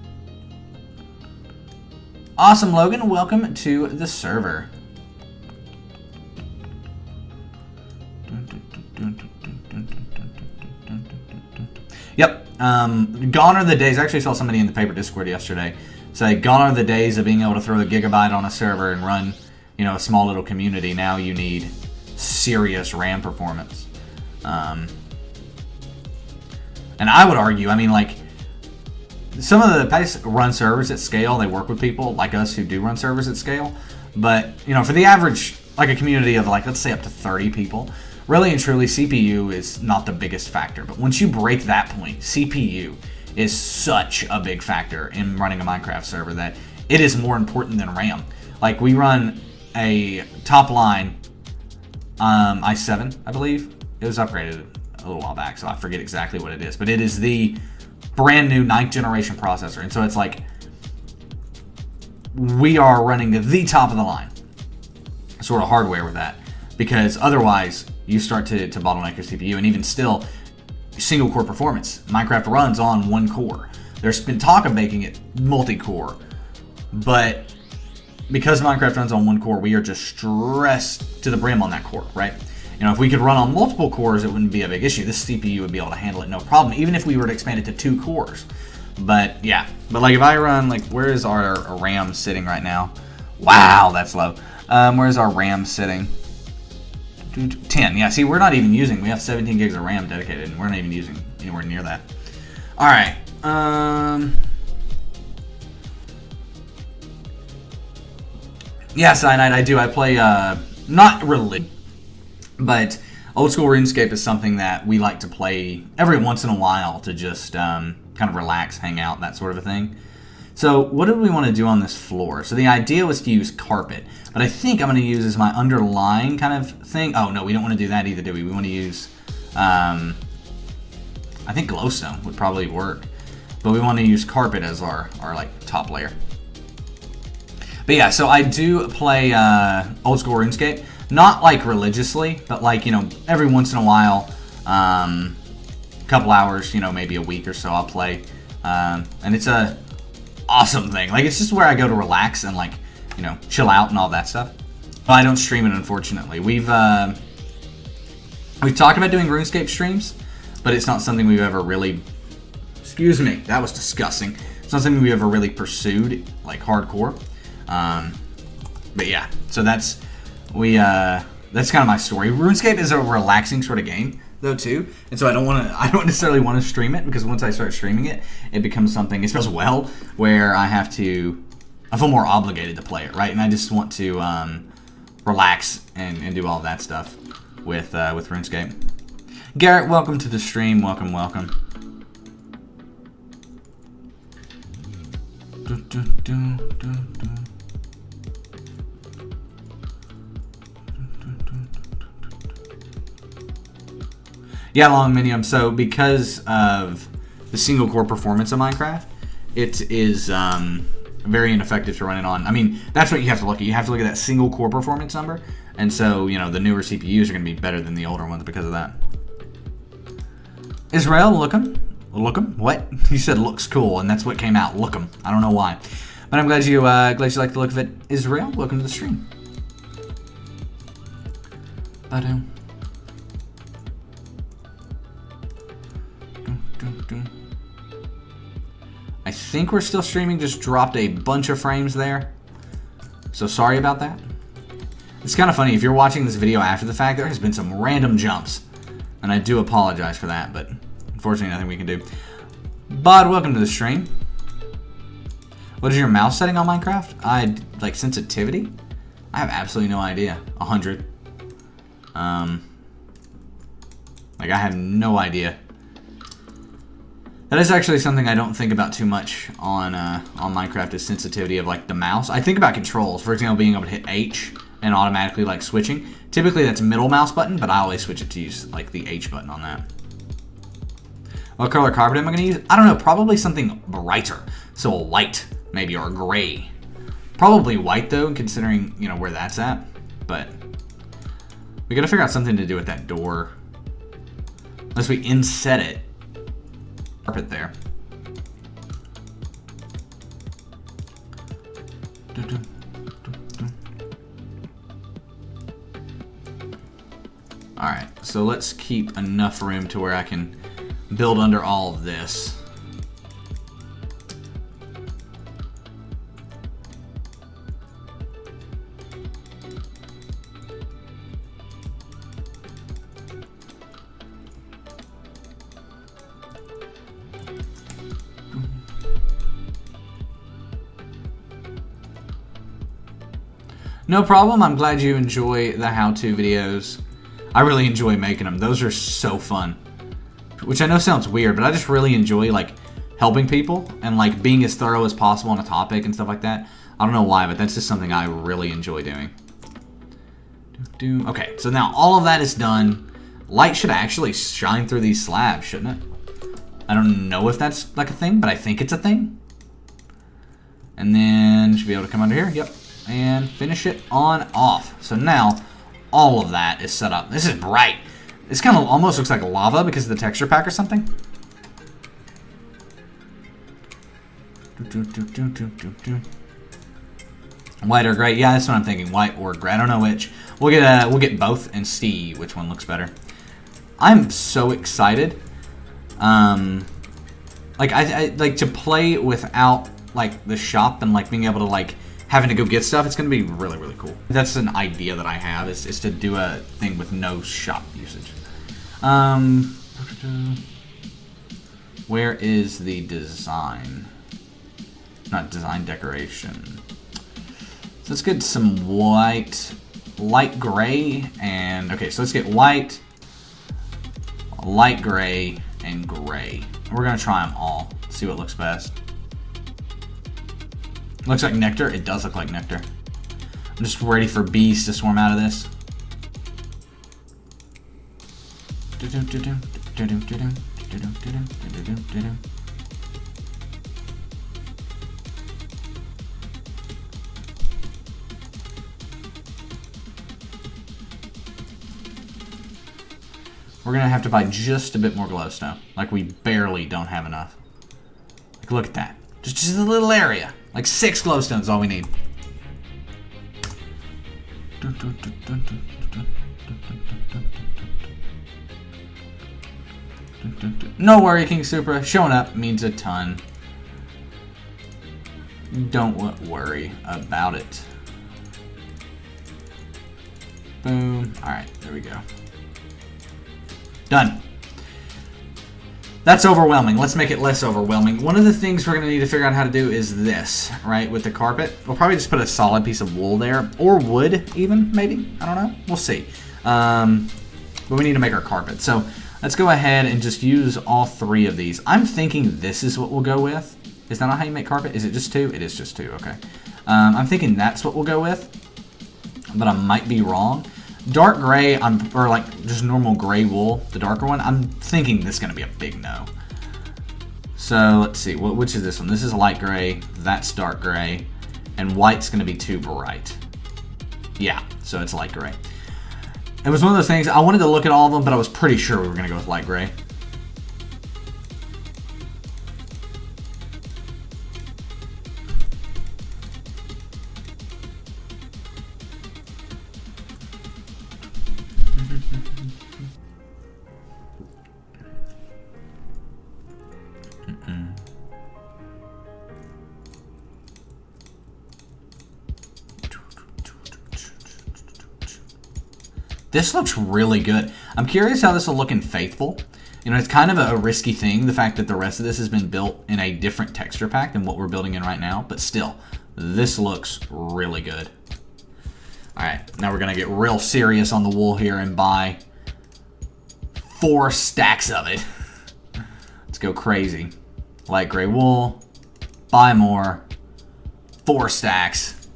Awesome, Logan. Welcome to the server. Yep. Gone are the days. I actually saw somebody in the paper Discord yesterday say, gone are the days of being able to throw a gigabyte on a server and run, you know, a small little community. Now you need serious RAM performance. And I would argue, I mean, like, some of the guys run servers at scale. They work with people like us who do run servers at scale. But, you know, for the average, like a community of, like, let's say up to 30 people, really and truly, CPU is not the biggest factor. But once you break that point, CPU is such a big factor in running a Minecraft server that it is more important than RAM. Like, we run a top line i7, I believe. It was upgraded a little while back, so I forget exactly what it is. But it is the brand new 9th generation processor. And so it's like we are running the top of the line sort of hardware with that, because otherwise you start to bottleneck your CPU. And even still, single core performance, Minecraft runs on one core. There's been talk of making it multi-core, but because Minecraft runs on one core, we are just stressed to the brim on that core, right? You know, if we could run on multiple cores, it wouldn't be a big issue. This CPU would be able to handle it no problem, even if we were to expand it to 2 cores. But yeah, but like if I run, like, where is our RAM sitting right now? Wow, that's low. Where's our RAM sitting? 10. Yeah, see, we're not even using, we have 17 gigs of RAM dedicated, and we're not even using anywhere near that. All right. Yeah, Cyanide, I do. I play, not really, but old school RuneScape is something that we like to play every once in a while to just kind of relax, hang out, that sort of a thing. So what did we want to do on this floor? So the idea was to use carpet, but I think I'm going to use as my underlying kind of thing. Oh, no, we don't want to do that either, do we? We want to use, I think glowstone would probably work, but we want to use carpet as our like top layer. But yeah, so I do play old school RuneScape, not like religiously, but like, you know, every once in a while, a couple hours, you know, maybe a week or so I'll play, and it's a awesome thing. Like, it's just where I go to relax and, like, you know, chill out and all that stuff. But I don't stream it, unfortunately. We've talked about doing RuneScape streams, but it's not something we've ever really, excuse me, that was disgusting. It's not something we ever really pursued, like, hardcore. But yeah, so that's kind of my story. RuneScape is a relaxing sort of game, though, too, and so I don't necessarily want to stream it, because once I start streaming it, it becomes something, as well, where I feel more obligated to play it, right? And I just want to relax and do all of that stuff with RuneScape. Garrett, welcome to the stream. Welcome, welcome. Yeah, long minium. So because of the single core performance of Minecraft, it is very ineffective to run it on. I mean, that's what you have to look at. You have to look at that single core performance number. And so, you know, the newer CPUs are going to be better than the older ones because of that. Israel, lookum? What? You said looks cool, and that's what came out. Lookum. I don't know why. But I'm glad you like the look of it. Israel, welcome to the stream. Ba-dum. I think we're still streaming, just dropped a bunch of frames there. So sorry about that. It's kind of funny, if you're watching this video after the fact, there has been some random jumps. And I do apologize for that, but unfortunately nothing we can do. Bod, welcome to the stream. What is your mouse setting on Minecraft? Like sensitivity? I have absolutely no idea. 100. Like I have no idea. That is actually something I don't think about too much on Minecraft, is sensitivity of like the mouse. I think about controls, for example, being able to hit H and automatically like switching. Typically that's middle mouse button, but I always switch it to use like the H button on that. What color carpet am I gonna use? I don't know, probably something brighter. So a white, maybe, or a gray. Probably white though, considering, you know, where that's at. But we gotta figure out something to do with that door. Unless we inset it. Carpet there. Alright, so let's keep enough room to where I can build under all of this. No problem. I'm glad you enjoy the how-to videos. I really enjoy making them. Those are so fun. Which I know sounds weird, but I just really enjoy like helping people and like being as thorough as possible on a topic and stuff like that. I don't know why, but that's just something I really enjoy doing. Okay, so now all of that is done. Light should actually shine through these slabs, shouldn't it? I don't know if that's like a thing, but I think it's a thing. And then should be able to come under here. Yep. And finish it on off. So now all of that is set up. This is bright. This kind of almost looks like lava because of the texture pack or something. White or gray? Yeah, that's what I'm thinking. White or gray. I don't know which. We'll get both and see which one looks better. I'm so excited. Like I like to play without like the shop and like being able to like having to go get stuff. It's going to be really, really cool. That's an idea that I have, is to do a thing with no shop usage. Where is the design? Not design, decoration. So let's get some white, light gray, and okay, so let's get white, light gray, and gray. We're going to try them all, see what looks best. Looks like nectar. It does look like nectar. I'm just ready for bees to swarm out of this. We're gonna have to buy just a bit more glowstone. Like we barely don't have enough. Like look at that. Just a little area. Like 6 glowstones is all we need. No worry, King Supra. Showing up means a ton. Don't worry about it. Boom. Alright, there we go. Done. That's overwhelming. Let's make it less overwhelming. One of the things we're going to need to figure out how to do is this, right, with the carpet. We'll probably just put a solid piece of wool there, or wood even, maybe. I don't know. We'll see. But we need to make our carpet. So let's go ahead and just use all 3 of these. I'm thinking this is what we'll go with. Is that not how you make carpet? Is it just 2? It is just 2, okay. I'm thinking that's what we'll go with, but I might be wrong. Dark gray, or like just normal gray wool, the darker one, I'm thinking this is going to be a big no. So let's see, which is this one? This is light gray, that's dark gray, and white's going to be too bright. Yeah, so it's light gray. It was one of those things, I wanted to look at all of them, but I was pretty sure we were going to go with light gray. This looks really good. I'm curious how this will look in Faithful. You know, it's kind of a risky thing, the fact that the rest of this has been built in a different texture pack than what we're building in right now, but still, this looks really good. Alright, now we're going to get real serious on the wool here and buy 4 stacks of it. Let's go crazy. Light gray wool, buy more, 4 stacks,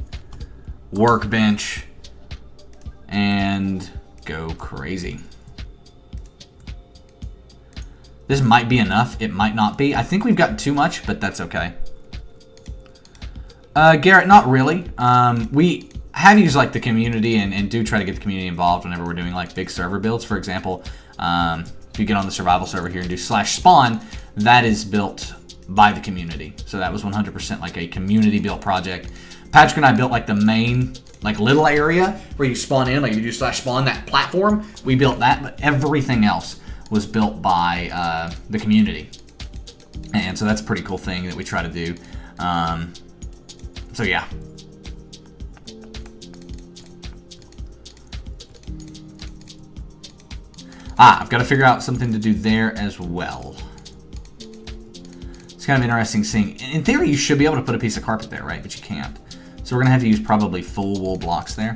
workbench, and go crazy. This might be enough. It might not be. I think we've got too much, but that's okay. Garrett, not really. We have used like the community and do try to get the community involved whenever we're doing like big server builds. For example, if you get on the survival server here and do /spawn, that is built by the community. So that was 100% like a community built project. Patrick and I built like the main like little area where you spawn in, like if you do /spawn, that platform, we built that, but everything else was built by the community. And so that's a pretty cool thing that we try to do. So yeah. I've got to figure out something to do there as well. It's kind of interesting seeing. In theory, you should be able to put a piece of carpet there, right? But you can't. So we're going to have to use probably full wool blocks there.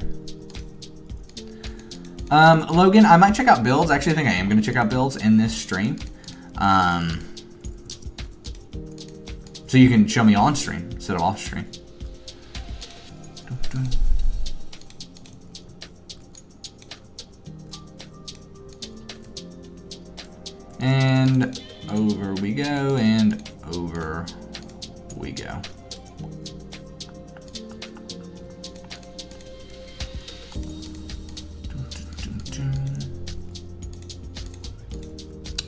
Logan, I might check out builds. Actually, I think I am going to check out builds in this stream. So you can show me on stream instead of off stream. And over we go, and over we go.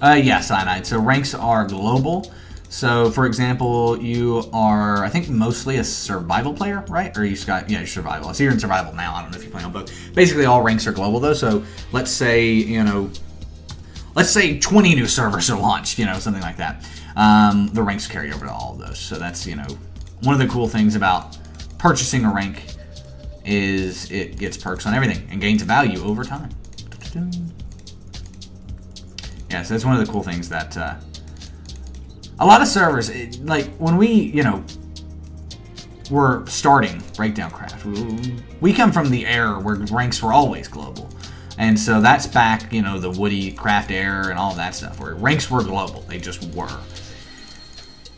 Yeah, cyanide. So ranks are global. So, for example, you are, I think, mostly a survival player, right? Or you're survival. So you're in survival now. I don't know if you play on both. Basically, all ranks are global, though. So let's say, let's say 20 new servers are launched, something like that. The ranks carry over to all of those. So that's, one of the cool things about purchasing a rank is it gets perks on everything and gains value over time. Yeah, so that's one of the cool things that a lot of servers, like when we, were starting Breakdown Craft, we come from the era where ranks were always global. And so that's back, the Woody Craft era and all that stuff, where ranks were global. They just were.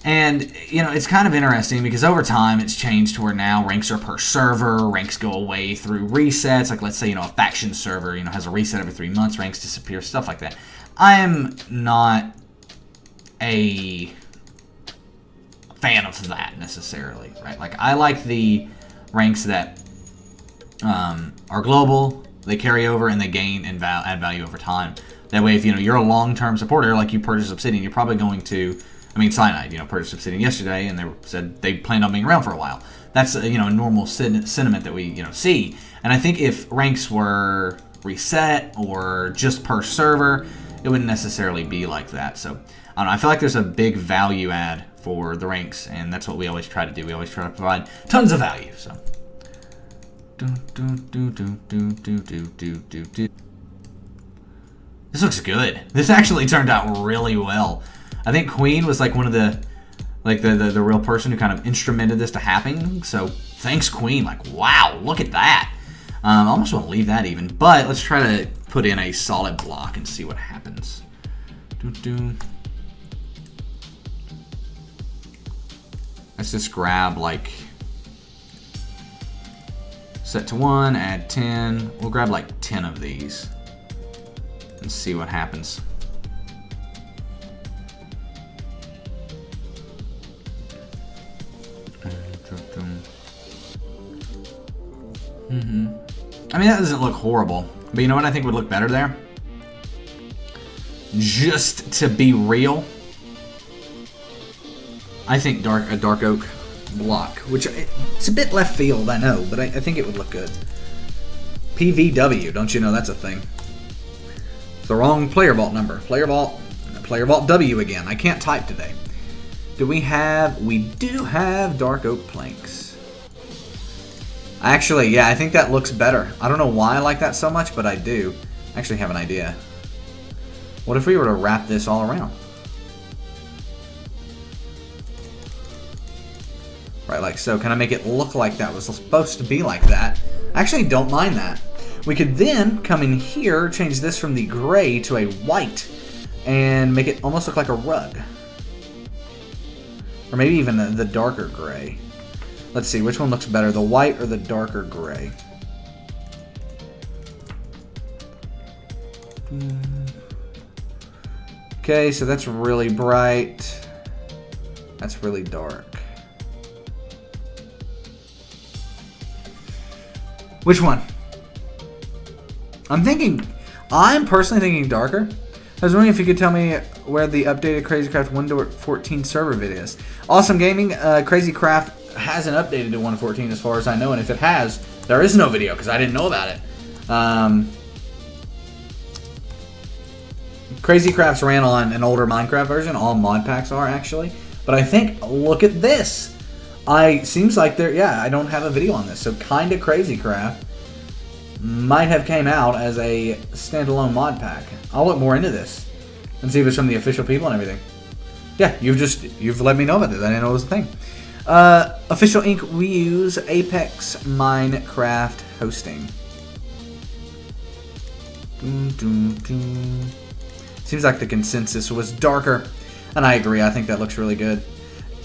And, it's kind of interesting because over time it's changed to where now ranks are per server, ranks go away through resets. Like, let's say, a faction server, has a reset every 3 months, ranks disappear, stuff like that. I am not a fan of that necessarily, right? Like, I like the ranks that are global, they carry over, and they gain and add value over time. That way, if you're a long-term supporter, like you purchased Obsidian, you're probably going to, Cyanide, purchased Obsidian yesterday, and they said they planned on being around for a while. That's a normal sentiment that we see. And I think if ranks were reset or just per server, it wouldn't necessarily be like that. So I don't know. I feel like there's a big value add for the ranks, and that's what we always try to do. We always try to provide tons of value. So. This looks good. This actually turned out really well. I think Queen was like one of the real person who kind of instrumented this to happen. So thanks, Queen. Like, wow, look at that. I almost want to leave that even, but let's try to put in a solid block and see what happens. Let's just grab like set to 1, add 10. We'll grab like 10 of these and see what happens. That doesn't look horrible, but you know what I think would look better there? Just to be real, I think a dark oak block, which it's a bit left field, I know, but I think it would look good. PVW, don't you know that's a thing? It's the wrong player vault number. Player vault W again. I can't type today. We do have dark oak planks. Actually, yeah, I think that looks better. I don't know why I like that so much, but I do. I actually have an idea. What if we were to wrap this all around? Right, like so. Can I make it look like that was supposed to be like that? I actually don't mind that. We could then come in here, change this from the gray to a white, and make it almost look like a rug. Or maybe even the darker gray. Let's see, which one looks better, the white or the darker gray? Okay, so that's really bright. That's really dark. Which one? I'm personally thinking darker. I was wondering if you could tell me where the updated CrazyCraft 1.14 server vid is. Awesome Gaming, CrazyCraft hasn't updated to 1.14 as far as I know, and if it has, there is no video because I didn't know about it. Crazy Crafts ran on an older Minecraft version. All mod packs are, actually. But I think, look at this. Seems like I don't have a video on this. So Kinda Crazy Craft might have came out as a standalone mod pack. I'll look more into this and see if it's from the official people and everything. Yeah, you've let me know about this. I didn't know it was a thing. Official ink, we use Apex Minecraft hosting. Seems like the consensus was darker, and I agree. I think that looks really good.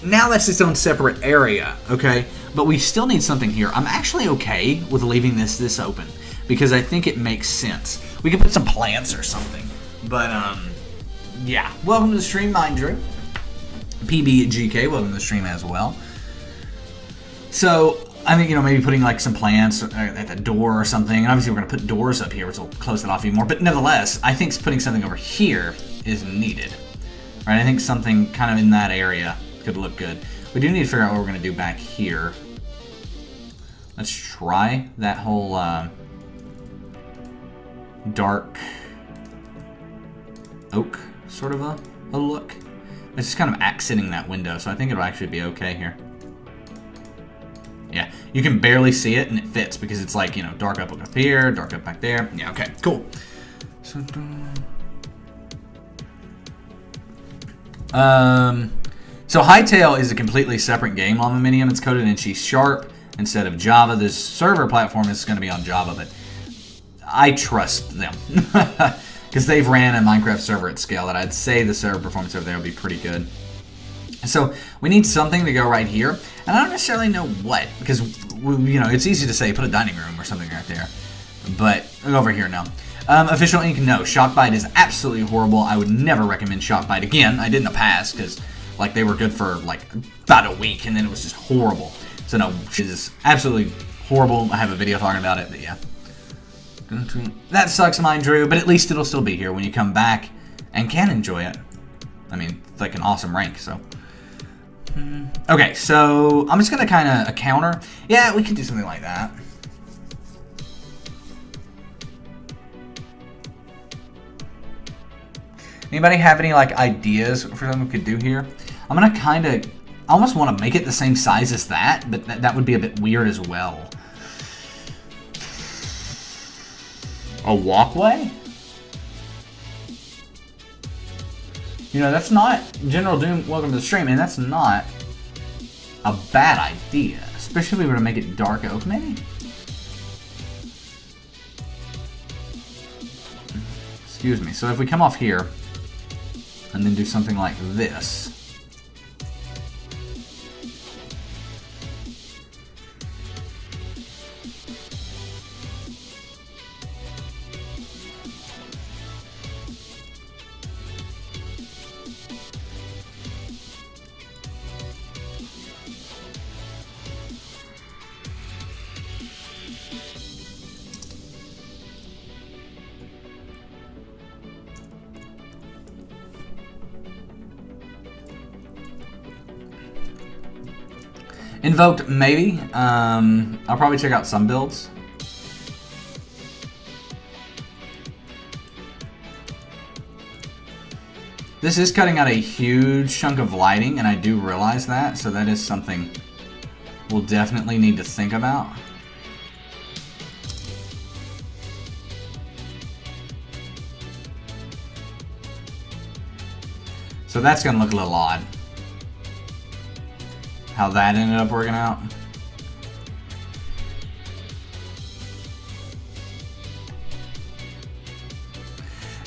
Now that's its own separate area, okay? But we still need something here. I'm actually okay with leaving this open because I think it makes sense. We could put some plants or something, but yeah. Welcome to the stream, Mind Drew. PBGK, welcome to the stream as well. So, I think, maybe putting like some plants at the door or something. And obviously we're going to put doors up here, which will close it off even more. But nevertheless, I think putting something over here is needed. Right? I think something kind of in that area could look good. We do need to figure out what we're going to do back here. Let's try that whole dark oak sort of a look. It's just kind of accenting that window, so I think it'll actually be okay here. Yeah, you can barely see it, and it fits because it's like, dark up here, dark up back there. Yeah, okay, cool. So Hightail is a completely separate game, Llama It's coded in C# instead of Java. This server platform is going to be on Java, but I trust them. Because they've ran a Minecraft server at scale that I'd say the server performance over there will be pretty good. So we need something to go right here, and I don't necessarily know what, because it's easy to say put a dining room or something right there, but over here no. Official ink, no. Shockbite is absolutely horrible. I would never recommend Shockbite again. I did in the past because like they were good for like about a week, and then it was just horrible. So no, it is absolutely horrible. I have a video talking about it, but yeah. That sucks, Mind Drew, but at least it'll still be here when you come back and can enjoy it. I mean, it's like an awesome rank, so. Okay, so I'm just going to kind of counter. Yeah, we could do something like that. Anybody have any like ideas for something we could do here? I'm going to kind of, I almost want to make it the same size as that, but that would be a bit weird as well. A walkway? That's not General Doom. Welcome to the stream, and that's not a bad idea, especially if we were to make it dark oak, maybe. Excuse me. So if we come off here and then do something like this. Invoked, maybe. I'll probably check out some builds. This is cutting out a huge chunk of lighting, and I do realize that, so that is something we'll definitely need to think about. So that's going to look a little odd. How that ended up working out.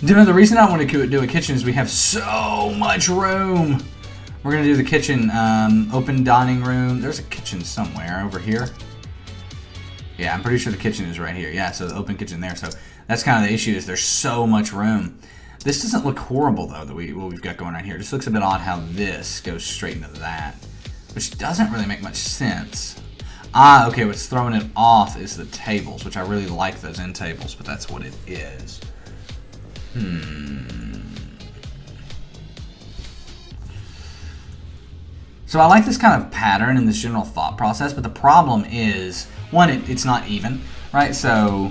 The reason I want to do a kitchen is we have so much room. We're going to do the kitchen, open dining room. There's a kitchen somewhere over here. Yeah, I'm pretty sure the kitchen is right here. Yeah, so the open kitchen there. So that's kind of the issue, is there's so much room. This doesn't look horrible, though, what we've got going right here. It just looks a bit odd how this goes straight into that, which doesn't really make much sense. Ah, okay, what's throwing it off is the tables, which I really like those end tables, but that's what it is. So I like this kind of pattern and this general thought process, but the problem is, one, it's not even, right? So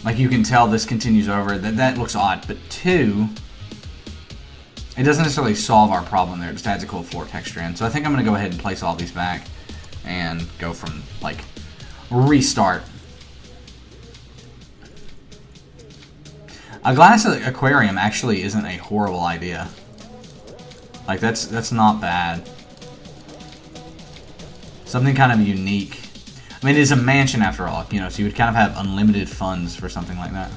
Like you can tell this continues over. That looks odd. But 2, it doesn't necessarily solve our problem there. It just adds a cool floor texture in. So I think I'm going to go ahead and place all these back and go from, like, restart. A glass aquarium actually isn't a horrible idea. Like, that's not bad. Something kind of unique. I mean, it is a mansion after all, you know, so you would kind of have unlimited funds for something like that.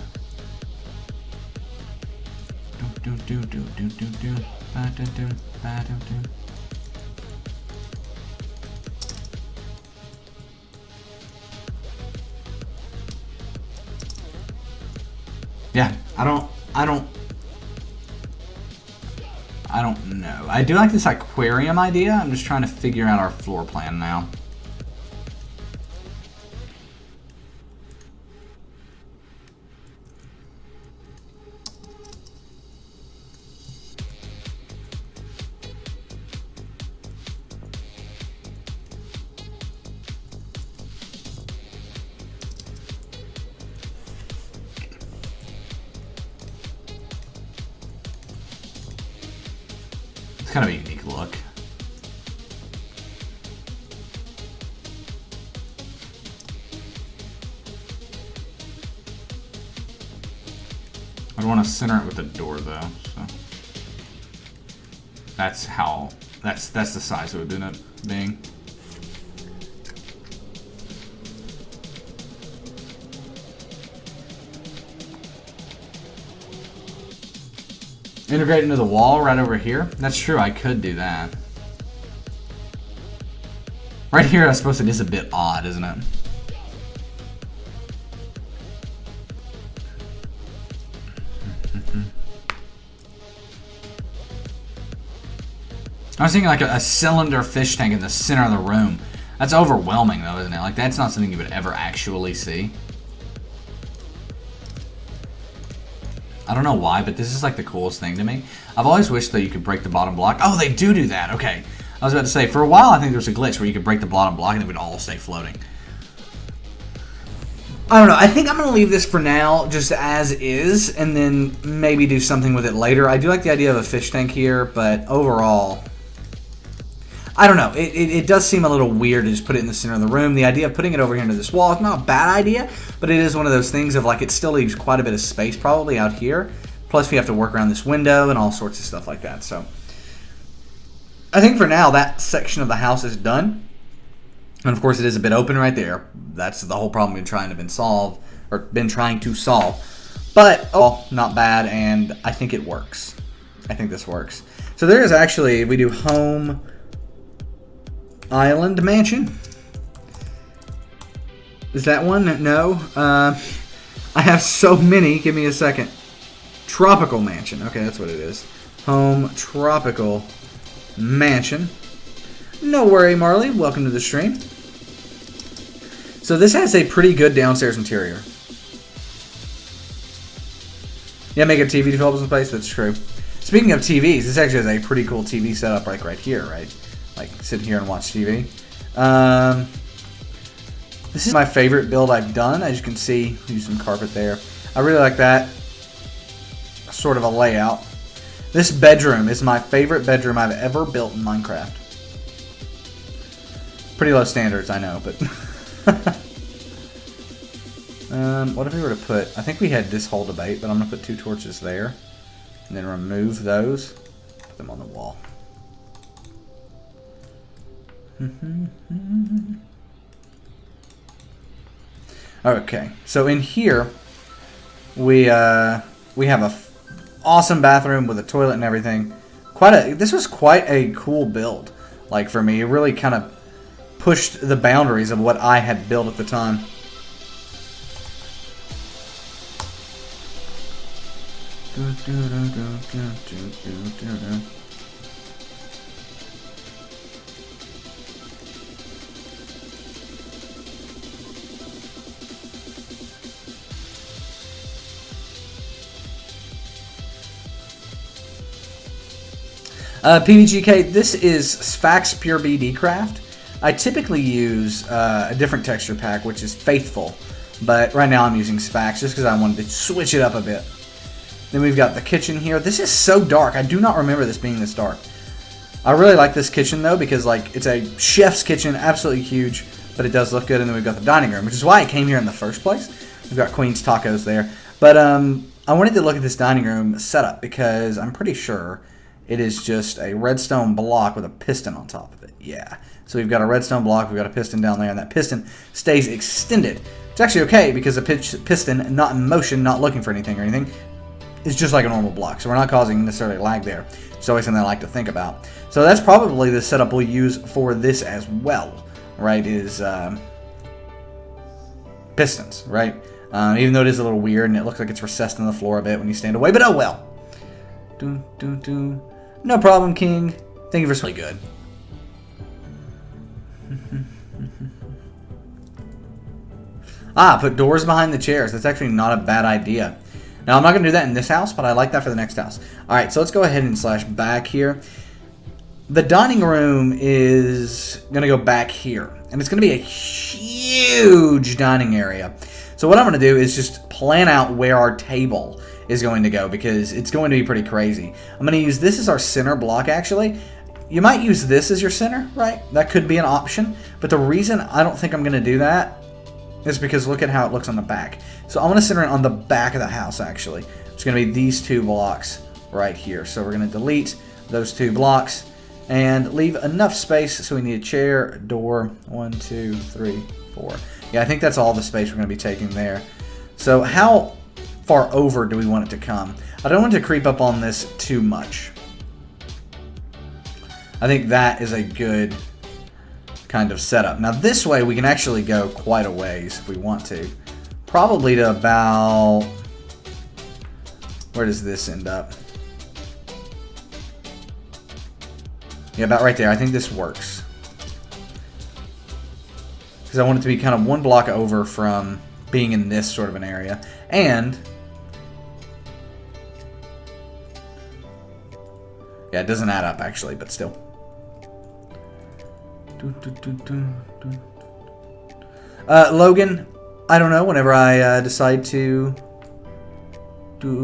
Yeah, I don't know. I do like this aquarium idea. I'm just trying to figure out our floor plan now. It's kind of a unique look. I'd want to center it with the door though, so that's the size it would end up being. Integrate into the wall right over here. That's true, I could do that. Right here, I suppose it is a bit odd, isn't it? I was thinking like a cylinder fish tank in the center of the room. That's overwhelming though, isn't it? Like, that's not something you would ever actually see. I don't know why, but this is like the coolest thing to me. I've always wished that you could break the bottom block. Oh, they do that. Okay. I was about to say, for a while, I think there was a glitch where you could break the bottom block and it would all stay floating. I don't know. I think I'm going to leave this for now just as is and then maybe do something with it later. I do like the idea of a fish tank here, but overall, I don't know. It does seem a little weird to just put it in the center of the room. The idea of putting it over here into this wall is not a bad idea, but it is one of those things of like it still leaves quite a bit of space probably out here. Plus we have to work around this window and all sorts of stuff like that. So I think for now that section of the house is done. And of course it is a bit open right there. That's the whole problem we've been trying to solve. But oh, not bad, and I think it works. I think this works. So there is actually, we do home, island, mansion. Is that one? No. I have so many. Give me a second. Tropical mansion. Okay, that's what it is. Home, tropical mansion. No worry, Marley. Welcome to the stream. So this has a pretty good downstairs interior. Yeah, make a TV to fill up some space. That's true. Speaking of TVs, this actually has a pretty cool TV setup like right here, right? Like sit here and watch TV. This is my favorite build I've done. As you can see, use some carpet there. I really like that sort of a layout. This bedroom is my favorite bedroom I've ever built in Minecraft. Pretty low standards, I know, but what if we were to put, I think we had this whole debate, but I'm going to put 2 torches there and then remove those, put them on the wall. Okay, so in here we have a awesome bathroom with a toilet and everything. This was quite a cool build. Like for me, it really kind of pushed the boundaries of what I had built at the time. PBGK, this is Sfax Pure BD Craft. I typically use a different texture pack, which is Faithful. But right now I'm using Spax just because I wanted to switch it up a bit. Then we've got the kitchen here. This is so dark. I do not remember this being this dark. I really like this kitchen though because like it's a chef's kitchen, absolutely huge, but it does look good. And then we've got the dining room, which is why I came here in the first place. We've got Queen's Tacos there. But I wanted to look at this dining room setup because I'm pretty sure it is just a redstone block with a piston on top of it. Yeah. So we've got a redstone block, we've got a piston down there, and that piston stays extended. It's actually okay because the piston, not in motion, not looking for anything or anything, is just like a normal block. So we're not causing necessarily lag there. It's always something I like to think about. So that's probably the setup we'll use for this as well, right, is pistons, right? Even though it is a little weird and it looks like it's recessed in the floor a bit when you stand away, but oh well. No problem, King. Thank you for really good. Put doors behind the chairs. That's actually not a bad idea. Now, I'm not going to do that in this house, but I like that for the next house. Alright, so let's go ahead and slash back here. The dining room is going to go back here. And it's going to be a huge dining area. So what I'm going to do is just plan out where our table is going to go because it's going to be pretty crazy. I'm going to use this as our center block, actually. You might use this as your center, right? That could be an option. But the reason I don't think I'm going to do that is because look at how it looks on the back. So I'm going to center it on the back of the house, actually. It's going to be these two blocks right here. So we're going to delete those two blocks and leave enough space. So we need a chair, door, 1, 2, 3, 4. Yeah, I think that's all the space we're going to be taking there. So how far over do we want it to come? I don't want it to creep up on this too much. I think that is a good kind of setup. Now this way we can actually go quite a ways if we want to. Probably to about... Where does this end up? Yeah, about right there. I think this works. Because I want it to be kind of one block over from being in this sort of an area. And... yeah, it doesn't add up actually, but still. Logan, I don't know, whenever I decide to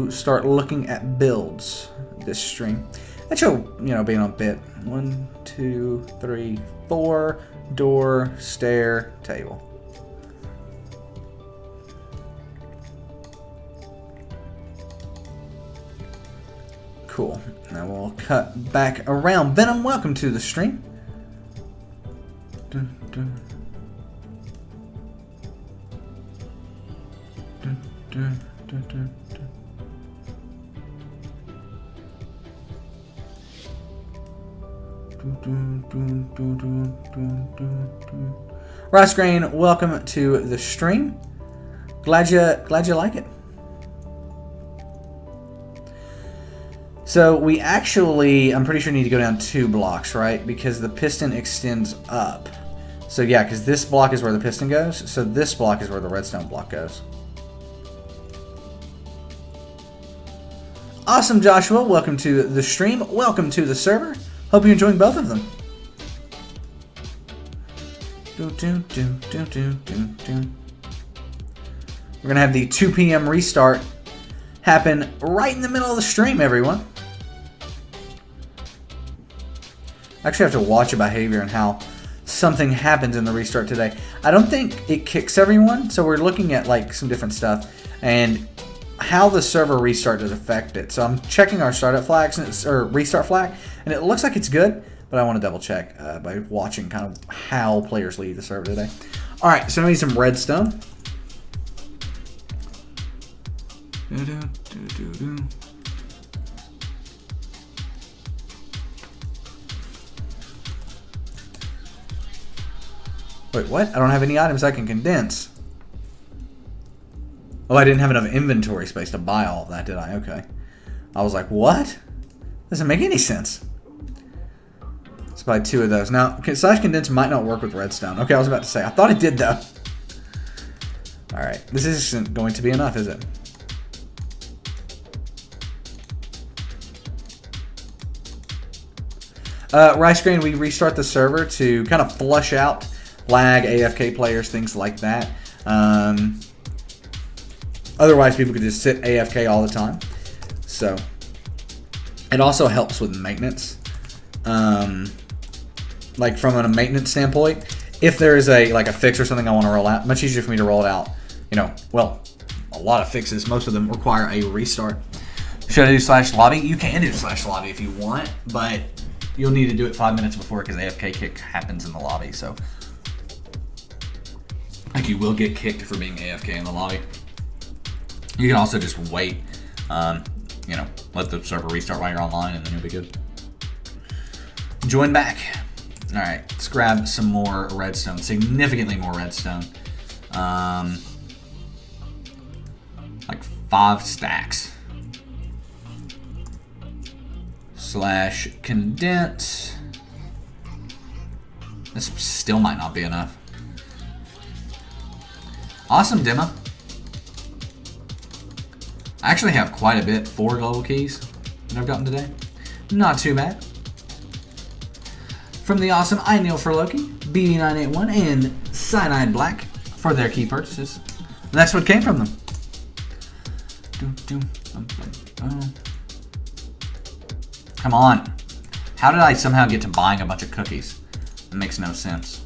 start looking at builds this stream. That show, being on bit. 1, 2, 3, 4, door, stair, table. Cool. Now we'll cut back around. Venom, welcome to the stream. Rice Grain, welcome to the stream. Glad you like it. So we actually, I'm pretty sure need to go down 2 blocks, right? Because the piston extends up. So yeah, because this block is where the piston goes. So this block is where the redstone block goes. Awesome, Joshua. Welcome to the stream. Welcome to the server. Hope you're enjoying both of them. We're going to have the 2 p.m. restart happen right in the middle of the stream, everyone. I actually have to watch a behavior and how something happens in the restart today. I don't think it kicks everyone, so we're looking at like some different stuff and how the server restart does affect it. So I'm checking our startup flags or restart flag, and it looks like it's good, but I want to double check by watching kind of how players leave the server today. All right, so I need some redstone. Wait, what? I don't have any items I can condense. Oh, I didn't have enough inventory space to buy all of that, did I? Okay. I was like, what? Doesn't make any sense. Let's buy 2 of those. Now, slash condense might not work with redstone. Okay, I was about to say. I thought it did, though. Alright. This isn't going to be enough, is it? Rice Grain, we restart the server to kind of flush out lag, AFK players, things like that. Otherwise, people could just sit AFK all the time. So it also helps with maintenance. Like from a maintenance standpoint, if there is a fix or something I want to roll out, much easier for me to roll it out. You know, well, a lot of fixes, most of them require a restart. Should I do /lobby? You can do /lobby if you want, but you'll need to do it 5 minutes before because AFK kick happens in the lobby. So, like, you will get kicked for being AFK in the lobby. You can also just wait, you know, let the server restart while you're online, and then you'll be good. Join back. All right, let's grab some more redstone, significantly more redstone. Like 5 stacks. /condense. This still might not be enough. Awesome demo. I actually have quite a bit, 4 global keys that I've gotten today. Not too bad. From the awesome I Kneel for Loki, BD981, and Cyanide Black for their key purchases. And that's what came from them. Come on. How did I somehow get to buying a bunch of cookies? It makes no sense.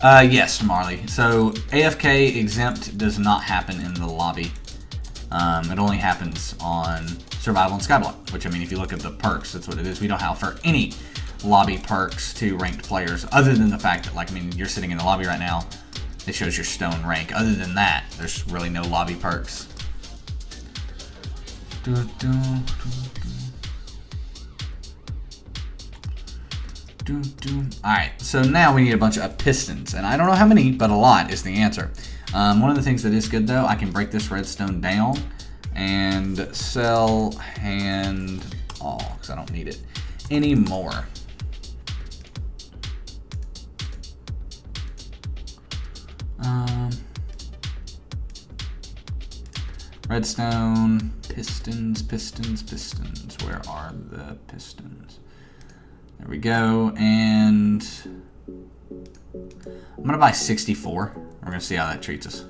Yes, Marley. So AFK exempt does not happen in the lobby. It only happens on Survival and Skyblock, which, I mean, if you look at the perks, that's what it is. We don't offer any lobby perks to ranked players, other than the fact that, like, I mean, you're sitting in the lobby right now. It shows your stone rank. Other than that, there's really no lobby perks. Alright, so now we need a bunch of pistons, and I don't know how many, but a lot is the answer. One of the things that is good, though, I can break this redstone down and sell hand all, because I don't need it anymore. Redstone, pistons. Where are the pistons? There we go, and I'm gonna buy 64. We're gonna see how that treats us.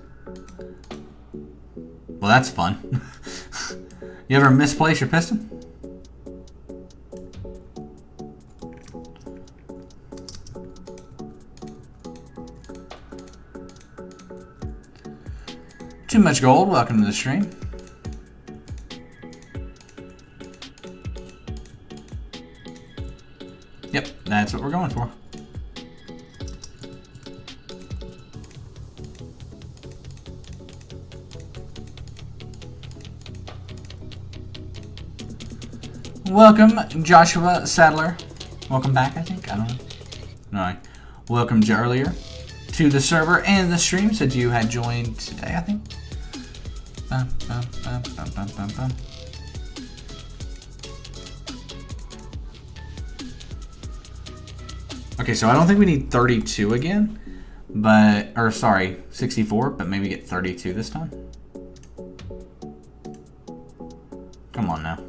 Well, that's fun. You ever misplace your piston? Too much gold, welcome to the stream. Yep, that's what we're going for. Welcome, Joshua Sadler. Welcome back, I think. I don't know. Alright. Welcome earlier to the server and the stream. Said you had joined today, I think. Okay, so I don't think we need 32 again, but, or sorry, 64, but maybe get 32 this time. Come on now.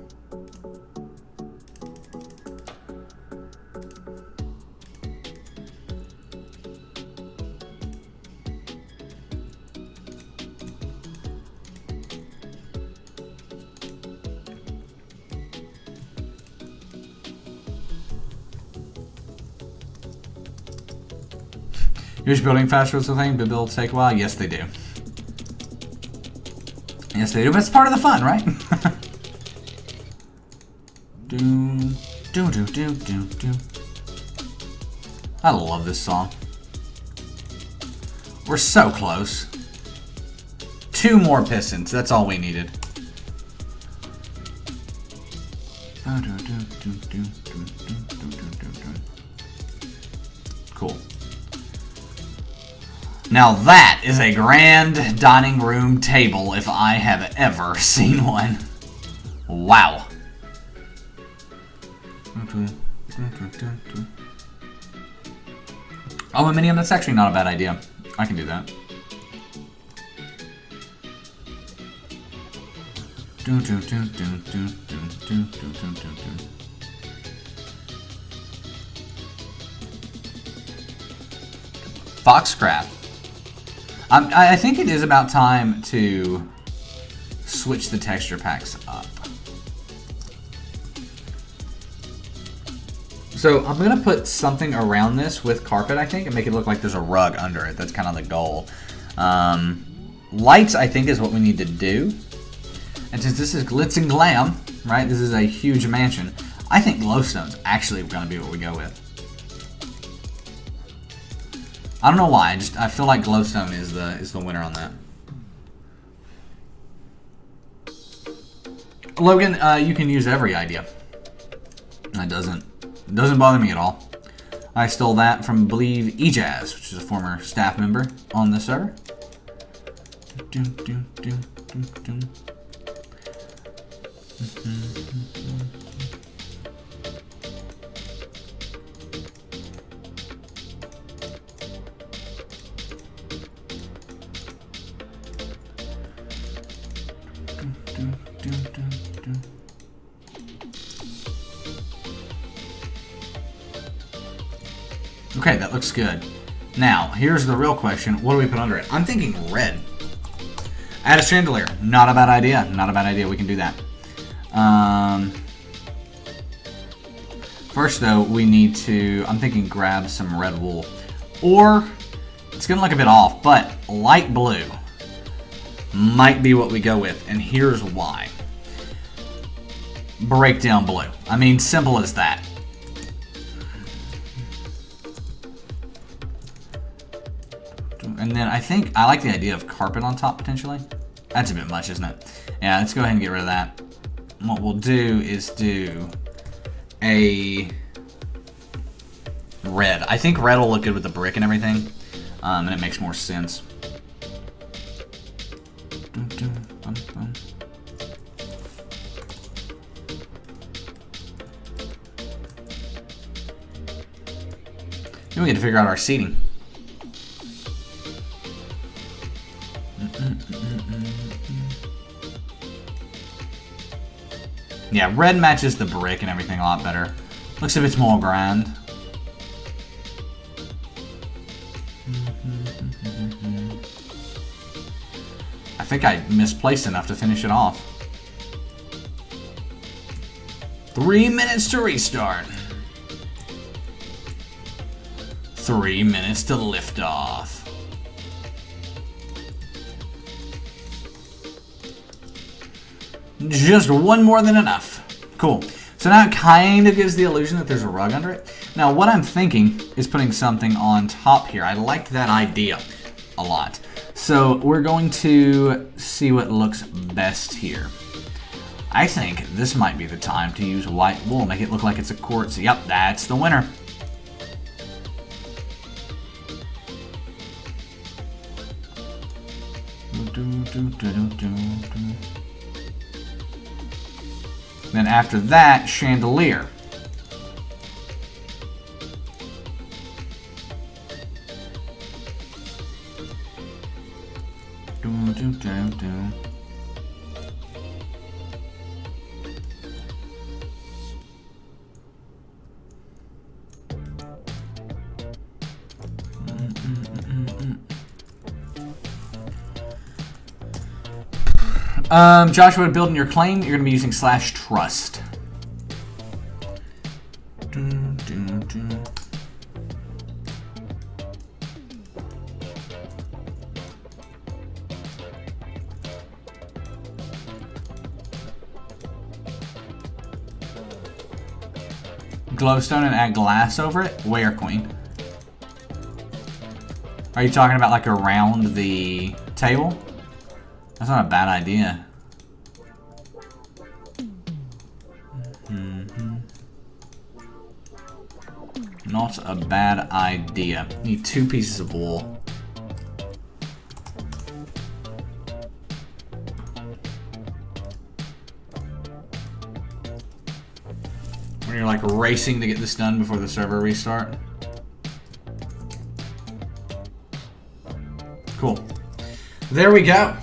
Yours building faster is the thing, but builds take a while? Yes, they do. Yes, they do, but it's part of the fun, right? I love this song. We're so close. 2 more pistons, that's all we needed. Cool. Now that is a grand dining room table if I have ever seen one. Wow. Aluminium, that's actually not a bad idea. I can do that. Foxcraft. I think it is about time to switch the texture packs up. So I'm gonna put something around this with carpet, I think, and make it look like there's a rug under it. That's kind of the goal. Lights, I think, is what we need to do. And since this is glitz and glam, right? This is a huge mansion. I think glowstone's actually gonna be what we go with. I don't know why. I feel like glowstone is the winner on that. Logan, you can use every idea. That doesn't bother me at all. I stole that from, I believe, eJazz, which is a former staff member on the server. Okay, that looks good. Now, here's the real question. What do we put under it? I'm thinking red. Add a chandelier. Not a bad idea. Not a bad idea. We can do that. First, though, we need to, I'm thinking grab some red wool. Or, it's going to look a bit off, but light blue might be what we go with. And here's why. Breakdown blue. I mean, simple as that. And then I think I like the idea of carpet on top potentially. That's a bit much, isn't it? Yeah, let's go ahead and get rid of that. What we'll do is do a red. I think red will look good with the brick and everything, and it makes more sense. Then we get to figure out our seating. Yeah, red matches the brick and everything a lot better. Looks a bit more grand. I think I misplaced enough to finish it off. 3 minutes to restart. 3 minutes to lift off. Just one more than enough. Cool. So now it kind of gives the illusion that there's a rug under it. Now what I'm thinking is putting something on top here. I liked that idea a lot. So we're going to see what looks best here. I think this might be the time to use white wool. Make it look like it's a quartz. Yep, that's the winner. Then after that, chandelier. Joshua, building your claim, you're going to be using /trust. Glowstone and add glass over it? Where, Queen? Are you talking about like around the table? That's not a bad idea. Not a bad idea. Need 2 pieces of wool. When you're like racing to get this done before the server restart. Cool. There we go.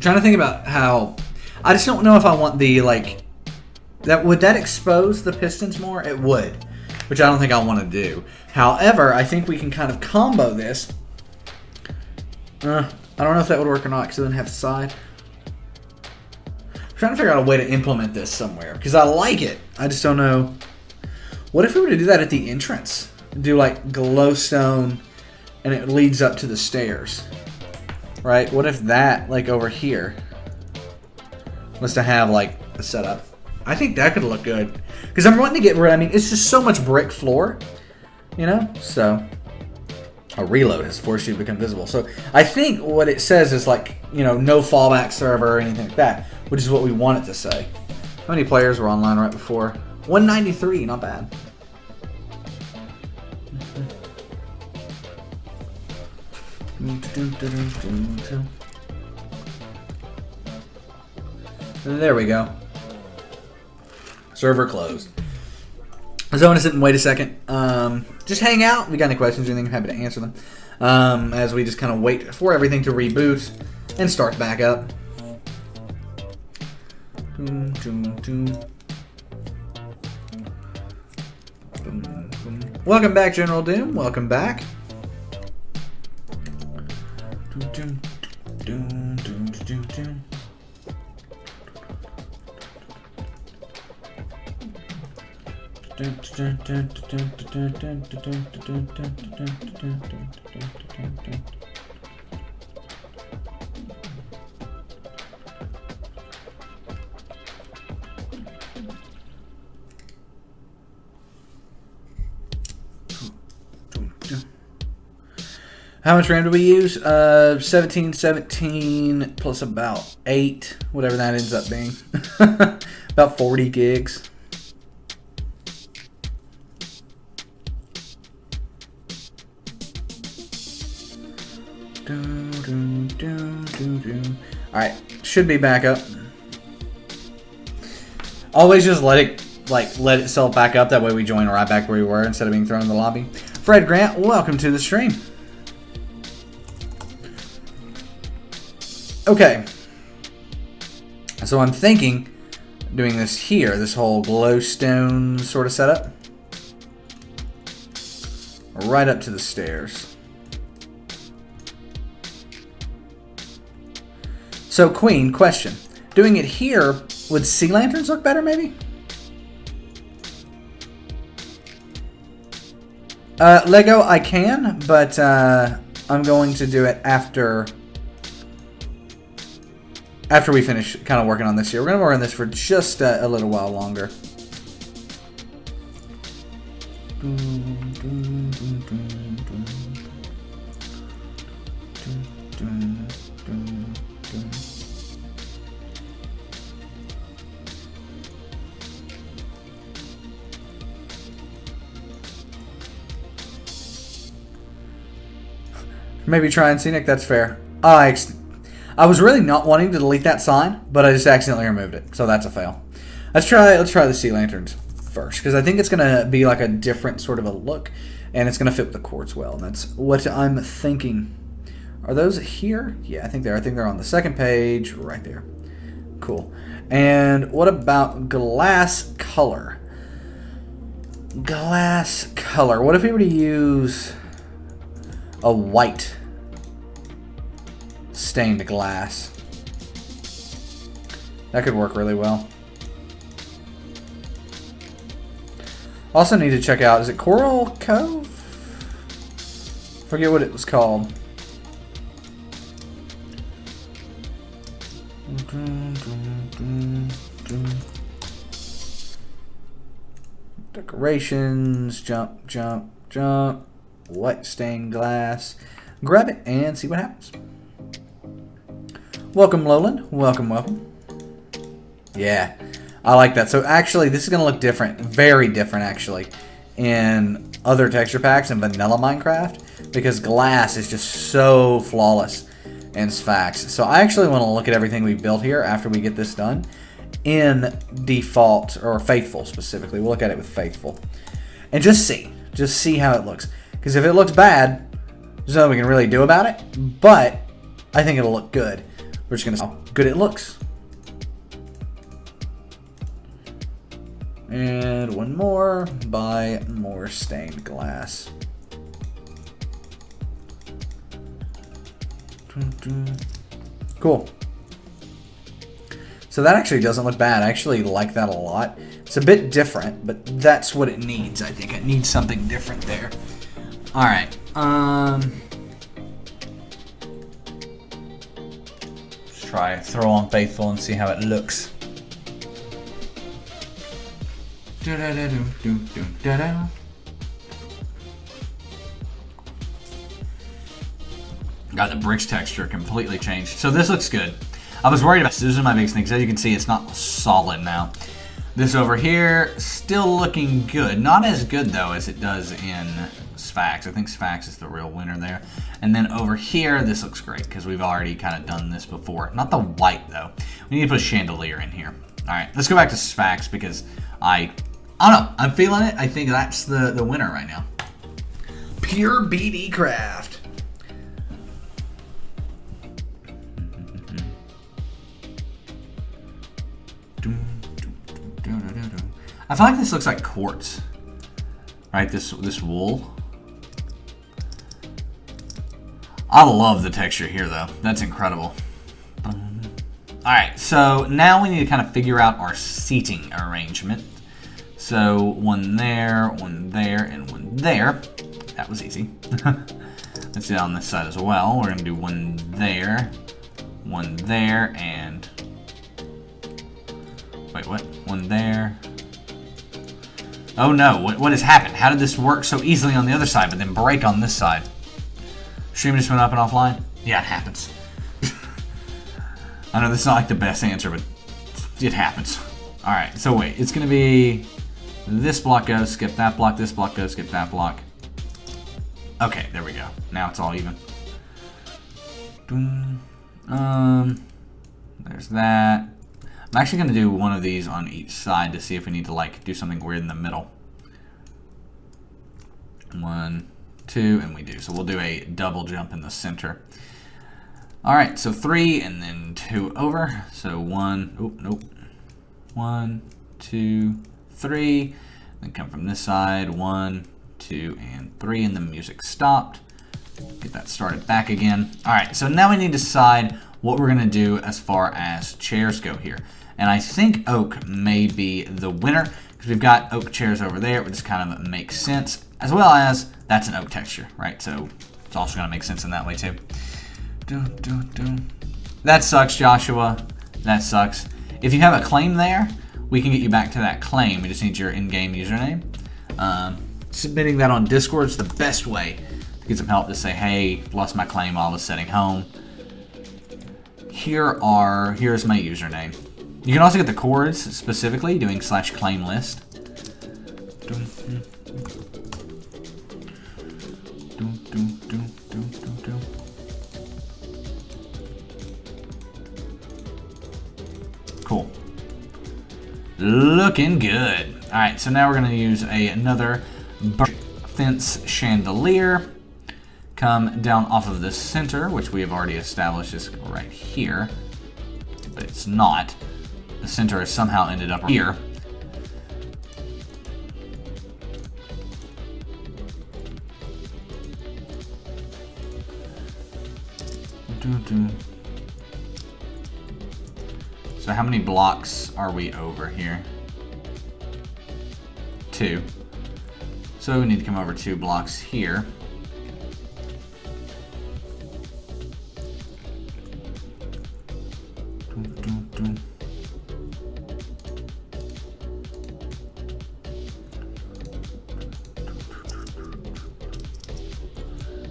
trying to think about how... I just don't know if I want the, like... Would that expose the pistons more? It would. Which I don't think I want to do. However, I think we can kind of combo this. I don't know if that would work or not because it doesn't have the side. I'm trying to figure out a way to implement this somewhere because I like it. I just don't know. What if we were to do that at the entrance? Do like glowstone and it leads up to the stairs. Right? What if that, like over here, was to have like a setup? I think that could look good. Because I'm wanting to get rid, I mean, it's just so much brick floor. You know? So, a reload has forced you to become visible. So, I think what it says is like, you know, no fallback server or anything like that. Which is what we want it to say. How many players were online right before? 193, not bad. There we go. Server closed. So I want to sit and wait a second. Just hang out. If you got any questions or anything, I'm happy to answer them. As we just kind of wait for everything to reboot and start back up. Welcome back, General Doom. Welcome back. How much RAM do we use? 1717 plus about 8, whatever that ends up being. About 40 gigs. Alright, should be back up. Always just let itself back up, that way we join right back where we were instead of being thrown in the lobby. Fred Grant, welcome to the stream. Okay. So I'm thinking doing this here, this whole glowstone sort of setup. Right up to the stairs. So, Queen, question. Doing it here, would sea lanterns look better, maybe? Lego, I can, but I'm going to do it after we finish kind of working on this here. We're going to work on this for just a little while longer. Maybe try and scenic, that's fair. I was really not wanting to delete that sign, but I just accidentally removed it, so that's a fail. Let's try the sea lanterns first, because I think it's going to be like a different sort of a look, and it's going to fit with the quartz well, and that's what I'm thinking. Are those here? Yeah, I think they're on the second page, right there. Cool. And what about glass color? Glass color. What if we were to use a white stained glass? That could work really well. Also need to check out, is it Coral Cove? Forget what it was called. Decorations, jump, jump, jump. White stained glass. Grab it and see what happens. Welcome, Lowland. Welcome, welcome. Yeah, I like that. So actually, this is going to look different. Very different, actually, in other texture packs in vanilla Minecraft, because glass is just so flawless in Sphax. So I actually want to look at everything we built here after we get this done in default, or faithful specifically. We'll look at it with faithful. And just see how it looks. Because if it looks bad, there's nothing we can really do about it. But I think it'll look good. we're just gonna see how good it looks. And one more, buy more stained glass. Cool. So that actually doesn't look bad. I actually like that a lot. It's a bit different, but that's what it needs. I think it needs something different there. All right. Let's try throw on faithful and see how it looks. Got the bricks texture completely changed. So this looks good. I was worried about this. This is my biggest thing, because as you can see, it's not solid now. This over here, still looking good. Not as good, though, as it does in Sphax. I think Sphax is the real winner there. And then over here, this looks great, because we've already kind of done this before. Not the white, though. We need to put a chandelier in here. All right, let's go back to Sphax, because I don't know. I'm feeling it. I think that's the winner right now. Pure BD Craft. I feel like this looks like quartz, right? This wool. I love the texture here, though. That's incredible. All right, so now we need to kind of figure out our seating arrangement. So one there, and one there. That was easy. Let's do it on this side as well. We're gonna do one there, and wait, what? One there. Oh no, what has happened? How did this work so easily on the other side, but then break on this side? Stream just went up and offline? Yeah, it happens. I know this is not like the best answer, but it happens. Alright, so wait, it's gonna be this block goes, skip that block, this block goes, skip that block. Okay, there we go. Now it's all even. There's that. I'm actually going to do one of these on each side to see if we need to like do something weird in the middle. 1, 2, and we do. So we'll do a double jump in the center. All right, so 3 and then 2 over. So 1, oh, nope. 1, 2, 3. Then come from this side, 1, 2, and 3, and the music stopped. Get that started back again. All right, so now we need to decide what we're gonna do as far as chairs go here. And I think oak may be the winner because we've got oak chairs over there, which just kind of makes sense, as well as that's an oak texture, right? So it's also gonna make sense in that way too. That sucks, Joshua. That sucks. If you have a claim there, we can get you back to that claim. We just need your in-game username. Submitting that on Discord is the best way to get some help to say, hey, lost my claim while I was setting home. Here's my username. You can also get the chords specifically doing /claim list. Cool. Looking good. All right, so now we're gonna use another fence chandelier. Come down off of the center, which we have already established is right here, but it's not. The center has somehow ended up here. So how many blocks are we over here? 2. So we need to come over 2 blocks here.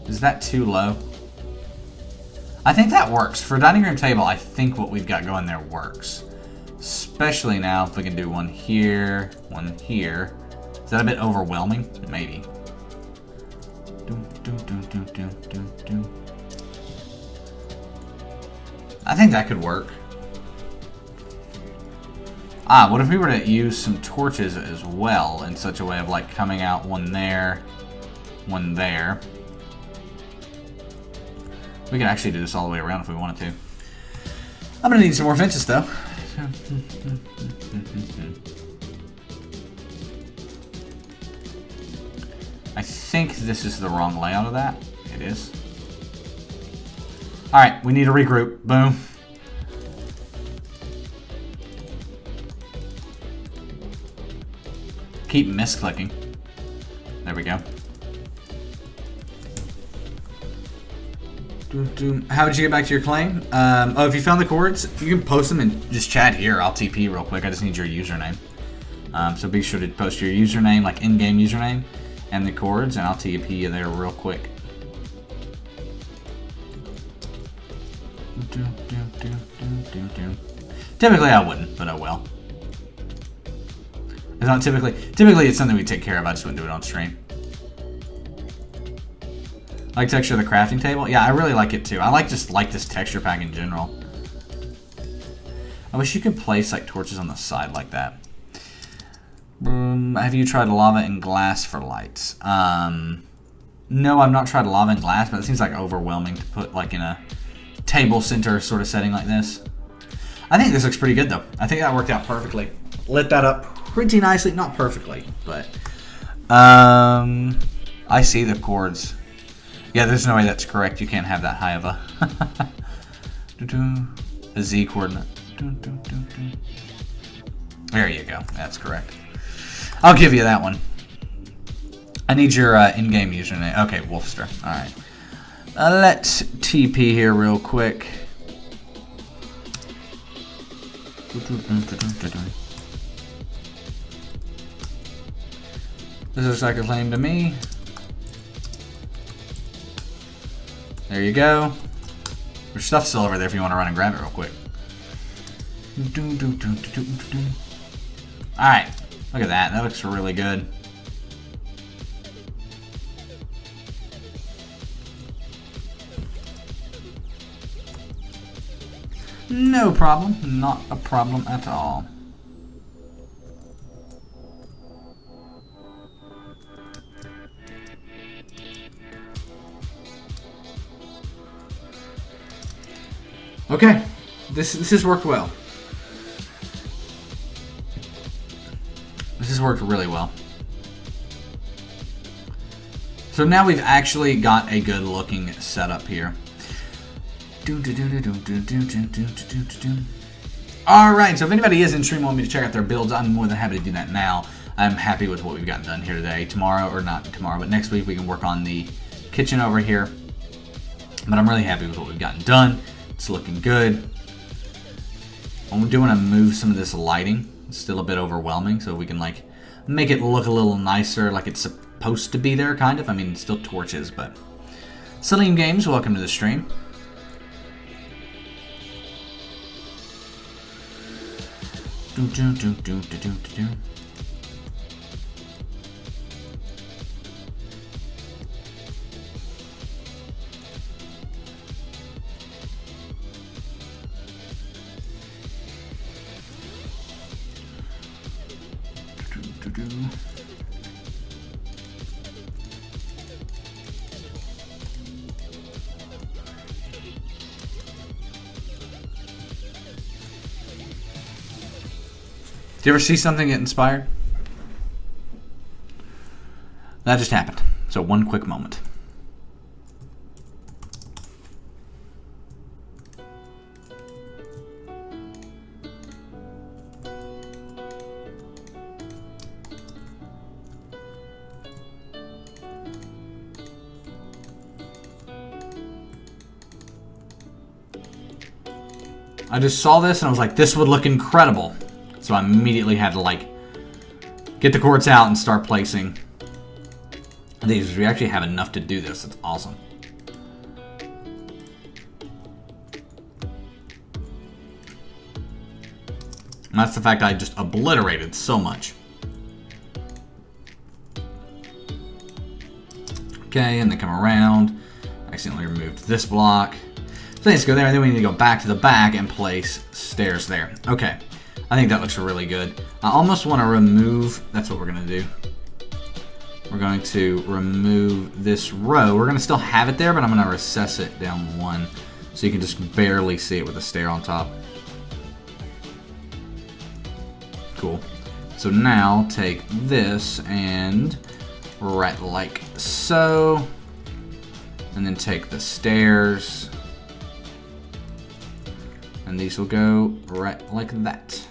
Is that too low? I think that works. For a dining room table, I think what we've got going there works. Especially now if we can do one here, one here. Is that a bit overwhelming? Maybe. I think that could work. Ah, what if we were to use some torches as well in such a way of like coming out one there, one there. We can actually do this all the way around if we wanted to. I'm gonna need some more fences though. I think this is the wrong layout of that. It is. Alright, we need to regroup. Boom. Keep misclicking. There we go. How did you get back to your claim? Oh, if you found the chords, you can post them and just chat here. I'll TP real quick. I just need your username. So be sure to post your username, like in-game username, and the chords, and I'll TP you there real quick. Typically I wouldn't, but I will. It's not typically it's something we take care of. I just wouldn't do it on stream. Like texture of the crafting table? Yeah, I really like it too. I just like this texture pack in general. I wish you could place like torches on the side like that. Have you tried lava and glass for lights? No, I've not tried lava and glass, but it seems like overwhelming to put like in a table center sort of setting like this. I think this looks pretty good though. I think that worked out perfectly. Lit that up pretty nicely. Not perfectly, but I see the chords. Yeah, there's no way that's correct. You can't have that high of a Z coordinate. There you go. That's correct. I'll give you that one. I need your in-game username. Okay, Wolfster. All right. Let's TP here real quick. This looks like a claim to me. There you go. There's stuff still over there if you want to run and grab it real quick. Alright. Look at that. That looks really good. No problem. Not a problem at all. Okay, this has worked well. This has worked really well. So now we've actually got a good looking setup here. Alright, so if anybody is in stream and want me to check out their builds, I'm more than happy to do that now. I'm happy with what we've gotten done here today. Tomorrow, or not tomorrow, but next week we can work on the kitchen over here. But I'm really happy with what we've gotten done. It's looking good. I do want to move some of this lighting. It's still a bit overwhelming, so we can like make it look a little nicer, like it's supposed to be there, kind of. I mean, it's still torches, but Salim Games, welcome to the stream. Do you ever see something get inspired? That just happened. So one quick moment. I just saw this and I was like, this would look incredible. So I immediately had to like get the quartz out and start placing these. We actually have enough to do this. It's awesome. And that's the fact I just obliterated so much. Okay, and then come around. Accidentally removed this block. So let's go there, and then we need to go back to the back and place stairs there. Okay. I think that looks really good. I almost want to remove, that's what we're going to do. We're going to remove this row. We're going to still have it there, but I'm going to recess it down one so you can just barely see it with a stair on top. Cool. So now take this and right like so. And then take the stairs. And these will go right like that.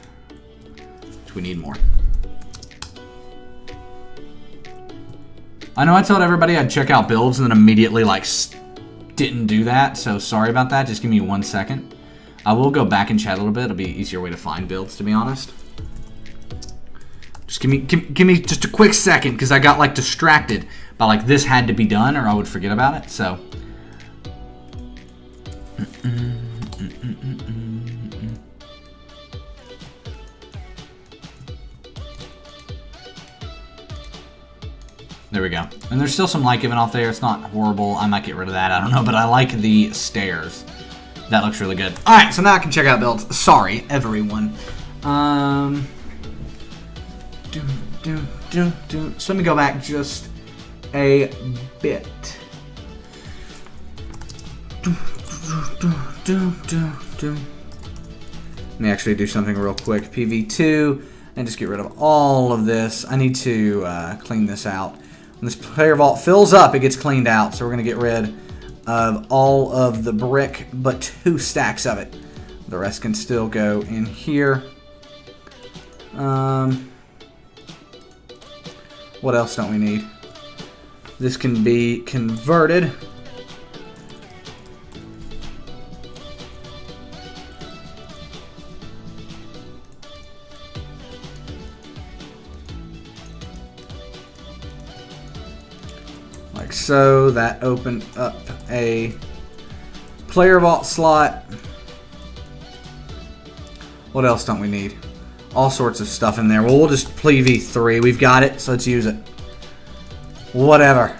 Which we need more. I know I told everybody I'd check out builds and then immediately like didn't do that, so sorry about that. Just give me 1 second. I will go back and chat a little bit. It'll be an easier way to find builds, to be honest. Just give me just a quick second, because I got like distracted by like this had to be done or I would forget about it. So there we go. And there's still some light giving off there. It's not horrible. I might get rid of that. I don't know. But I like the stairs. That looks really good. All right. So now I can check out builds. Sorry, everyone. So let me go back just a bit. Let me actually do something real quick. PV2. And just get rid of all of this. I need to clean this out. When this player vault fills up, it gets cleaned out. So we're going to get rid of all of the brick, but 2 stacks of it. The rest can still go in here. What else don't we need? This can be converted. Like so. That opened up a player vault slot. What else don't we need? All sorts of stuff in there. Well, we'll just play V3. We've got it, so let's use it. Whatever.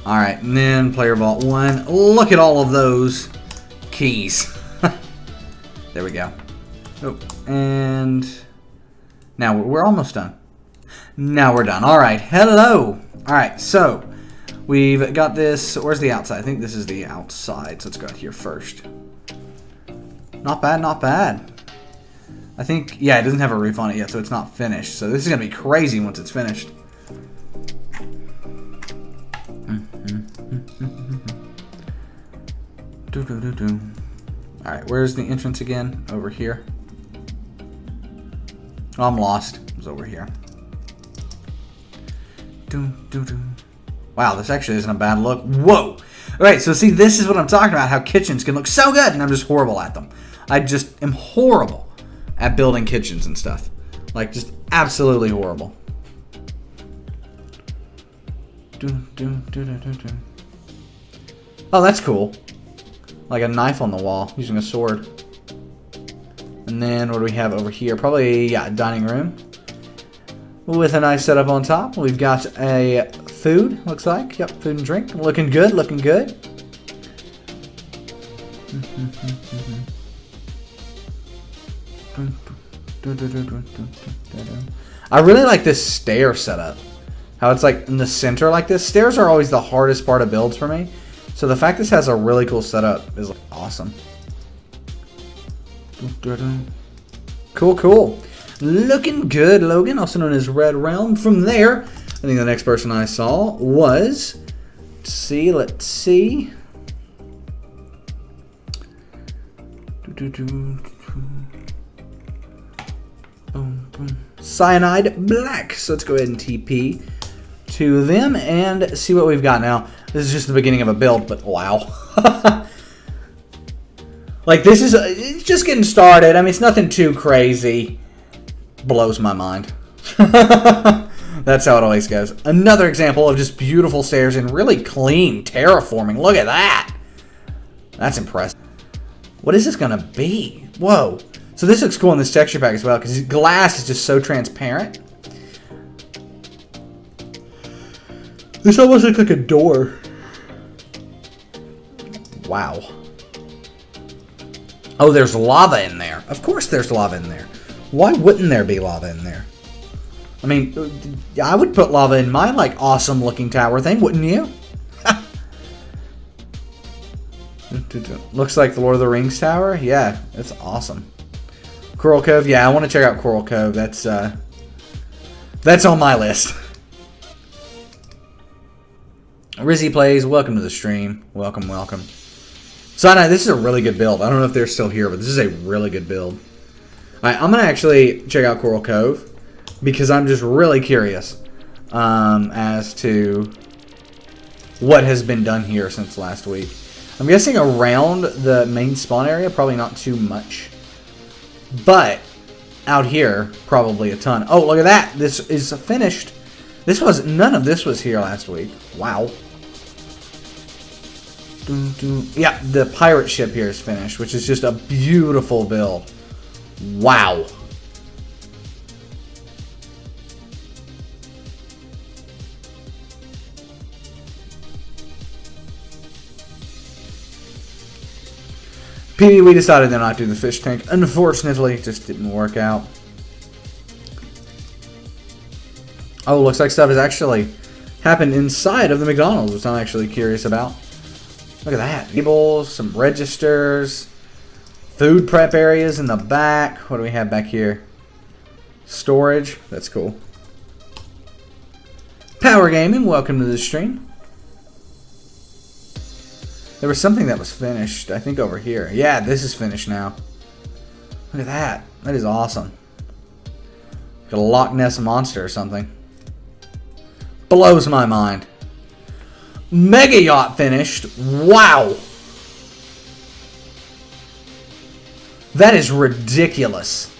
Alright, and then player vault 1. Look at all of those keys. There we go. Oh, and now we're almost done. Now we're done. Alright, hello. Alright, so we've got this. Where's the outside? I think this is the outside, so let's go out here first. Not bad, not bad. I think, yeah, it doesn't have a roof on it yet, so it's not finished. So this is going to be crazy once it's finished. Alright, where's the entrance again? Over here. Oh, I'm lost. It was over here. Wow, this actually isn't a bad look. Whoa! Alright, so see, this is what I'm talking about, how kitchens can look so good, and I'm just horrible at them. I just am horrible at building kitchens and stuff. Like, just absolutely horrible. Oh, that's cool. Like a knife on the wall, using a sword. And then, what do we have over here? Probably, yeah, a dining room. With a nice setup on top. We've got a food, looks like. Yep, food and drink. Looking good, looking good. I really like this stair setup. How it's like in the center like this. Stairs are always the hardest part of builds for me. So the fact this has a really cool setup is awesome. Cool, cool. Looking good, Logan, also known as Red Realm. From there, I think the next person I saw was, let's see. Cyanide Black. So let's go ahead and TP to them and see what we've got now. This is just the beginning of a build, but wow. Like, this is it's just getting started. I mean, it's nothing too crazy. Blows my mind. That's how it always goes. Another example of just beautiful stairs and really clean terraforming. Look at that. That's impressive. What is this going to be? Whoa. So this looks cool in this texture pack as well, because glass is just so transparent. This almost looks like a door. Wow. Oh, there's lava in there. Of course there's lava in there. Why wouldn't there be lava in there? I mean, I would put lava in my, like, awesome looking tower thing, wouldn't you? Looks like the Lord of the Rings tower. Yeah, it's awesome. Coral Cove. Yeah, I want to check out Coral Cove. That's on my list. Rizzy Plays, welcome to the stream. Welcome, welcome. Sinai, this is a really good build. I don't know if they're still here, but this is a really good build. Alright, I'm going to actually check out Coral Cove because I'm just really curious as to what has been done here since last week. I'm guessing around the main spawn area, probably not too much. But out here, probably a ton. Oh, look at that. This is finished. None of this was here last week. Wow. Yeah, the pirate ship here is finished, which is just a beautiful build. Wow. PD, we decided to not do the fish tank. Unfortunately, it just didn't work out. Oh, looks like stuff has actually happened inside of the McDonald's, which I'm actually curious about. Look at that. Tables, some registers, food prep areas in the back. What do we have back here? Storage. That's cool. Power Gaming, welcome to the stream. There was something that was finished, I think, over here. Yeah, this is finished now. Look at that. That is awesome. Like a Loch Ness Monster or something. Blows my mind. Mega Yacht finished. Wow. That is ridiculous.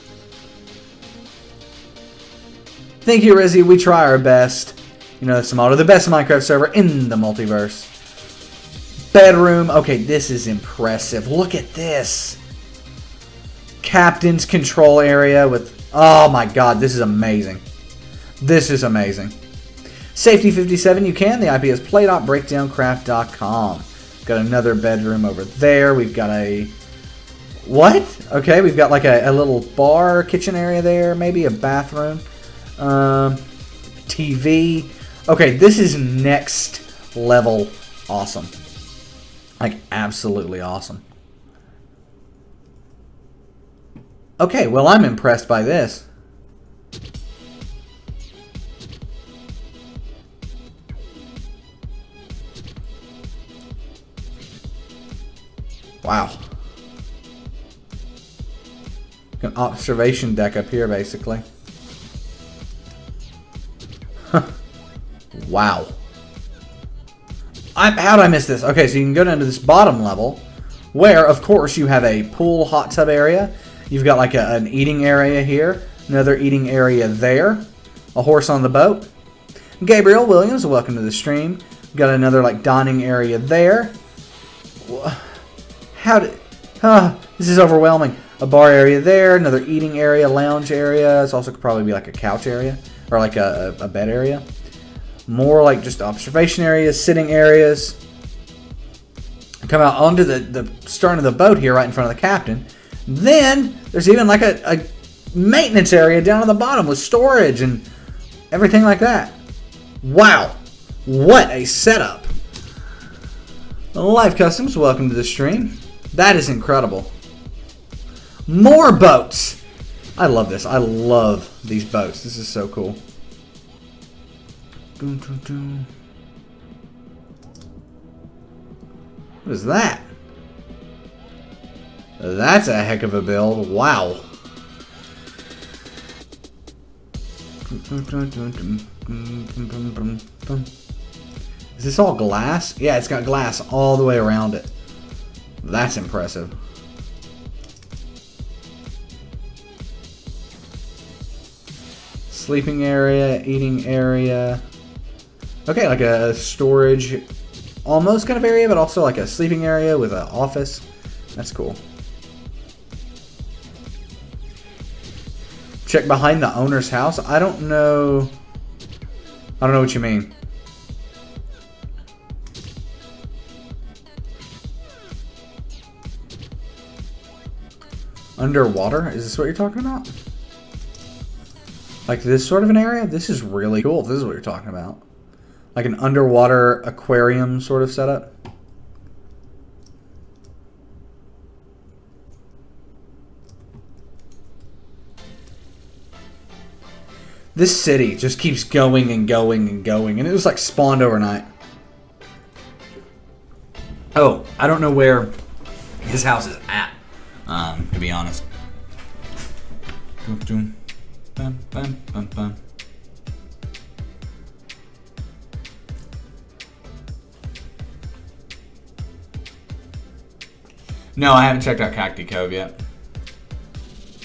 Thank you, Rizzy. We try our best. You know, it's the best Minecraft server in the multiverse. Bedroom. Okay, this is impressive. Look at this. Captain's control area with... Oh my god, this is amazing. This is amazing. Safety 57, you can. The IP is play.breakdowncraft.com. Got another bedroom over there. We've got a... What? Okay, we've got like a little bar, kitchen area there. Maybe a bathroom. TV. Okay, this is next level awesome. Like, absolutely awesome. Okay, well, I'm impressed by this. Wow. An observation deck up here, basically. Wow. How did I miss this? Okay, so you can go down to this bottom level, where, of course, you have a pool hot tub area. You've got like an eating area here, another eating area there, a horse on the boat. Gabriel Williams, welcome to the stream. We've got another like dining area there. This is overwhelming. A bar area there, another eating area, lounge area. This also could probably be like a couch area, or like a bed area. More like just observation areas, sitting areas. Come out onto the stern of the boat here, right in front of the captain. Then there's even like a maintenance area down at the bottom with storage and everything like that. Wow, what a setup! Live Customs, welcome to the stream. That is incredible. More boats. I love this. I love these boats. This is so cool. What is that? That's a heck of a build. Wow. Is this all glass? Yeah, it's got glass all the way around it. That's impressive. Sleeping area, eating area. Okay, like a storage almost kind of area, but also like a sleeping area with an office. That's cool. Check behind the owner's house. I don't know what you mean. Underwater? Is this what you're talking about? Like this sort of an area? This is really cool if this is what you're talking about. Like an underwater aquarium sort of setup. This city just keeps going and going and going, and it was like spawned overnight. Oh, I don't know where his house is at, to be honest. No, I haven't checked out Cacti Cove yet.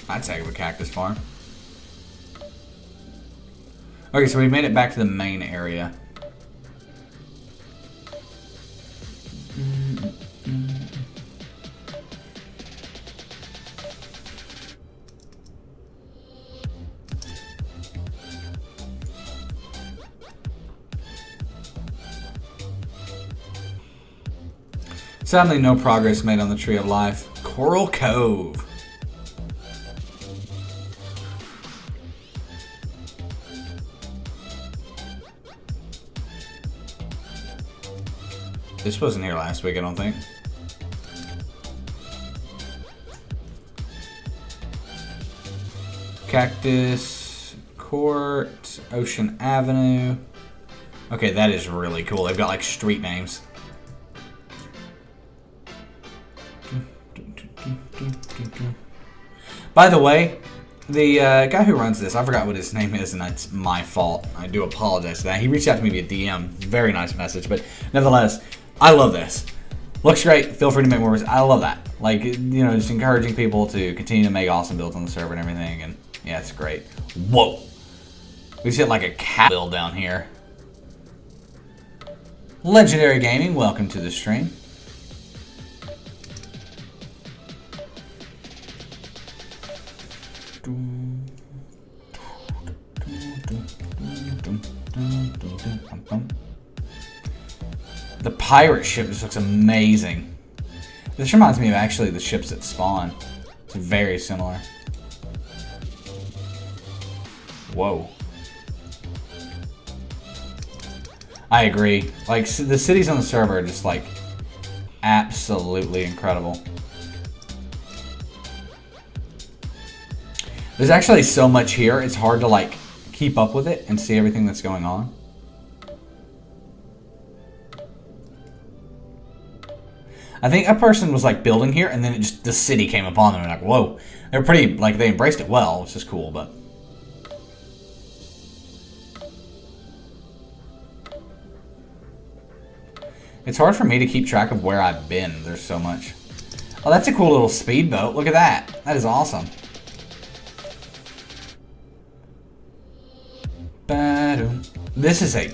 I'd take it with Cactus Farm. Okay, so we made it back to the main area. Sadly, no progress made on the Tree of Life. Coral Cove. This wasn't here last week, I don't think. Cactus Court, Ocean Avenue. Okay, that is really cool. They've got like street names. By the way, the guy who runs this, I forgot what his name is, and that's my fault. I do apologize for that. He reached out to me via DM. Very nice message, but nevertheless, I love this. Looks great. Feel free to make more. I love that. Like, you know, just encouraging people to continue to make awesome builds on the server and everything, and yeah, it's great. Whoa. We just hit like a cat build down here. Legendary Gaming, welcome to the stream. The pirate ship just looks amazing. This reminds me of actually the ships that spawn. It's very similar. Whoa. I agree. Like, the cities on the server are just like absolutely incredible. There's actually so much here, it's hard to like keep up with it and see everything that's going on. I think a person was like building here and then it just, the city came upon them and like, whoa. They're pretty, like they embraced it well, which is cool, but. It's hard for me to keep track of where I've been. There's so much. Oh, that's a cool little speedboat. Look at that. That is awesome. This is a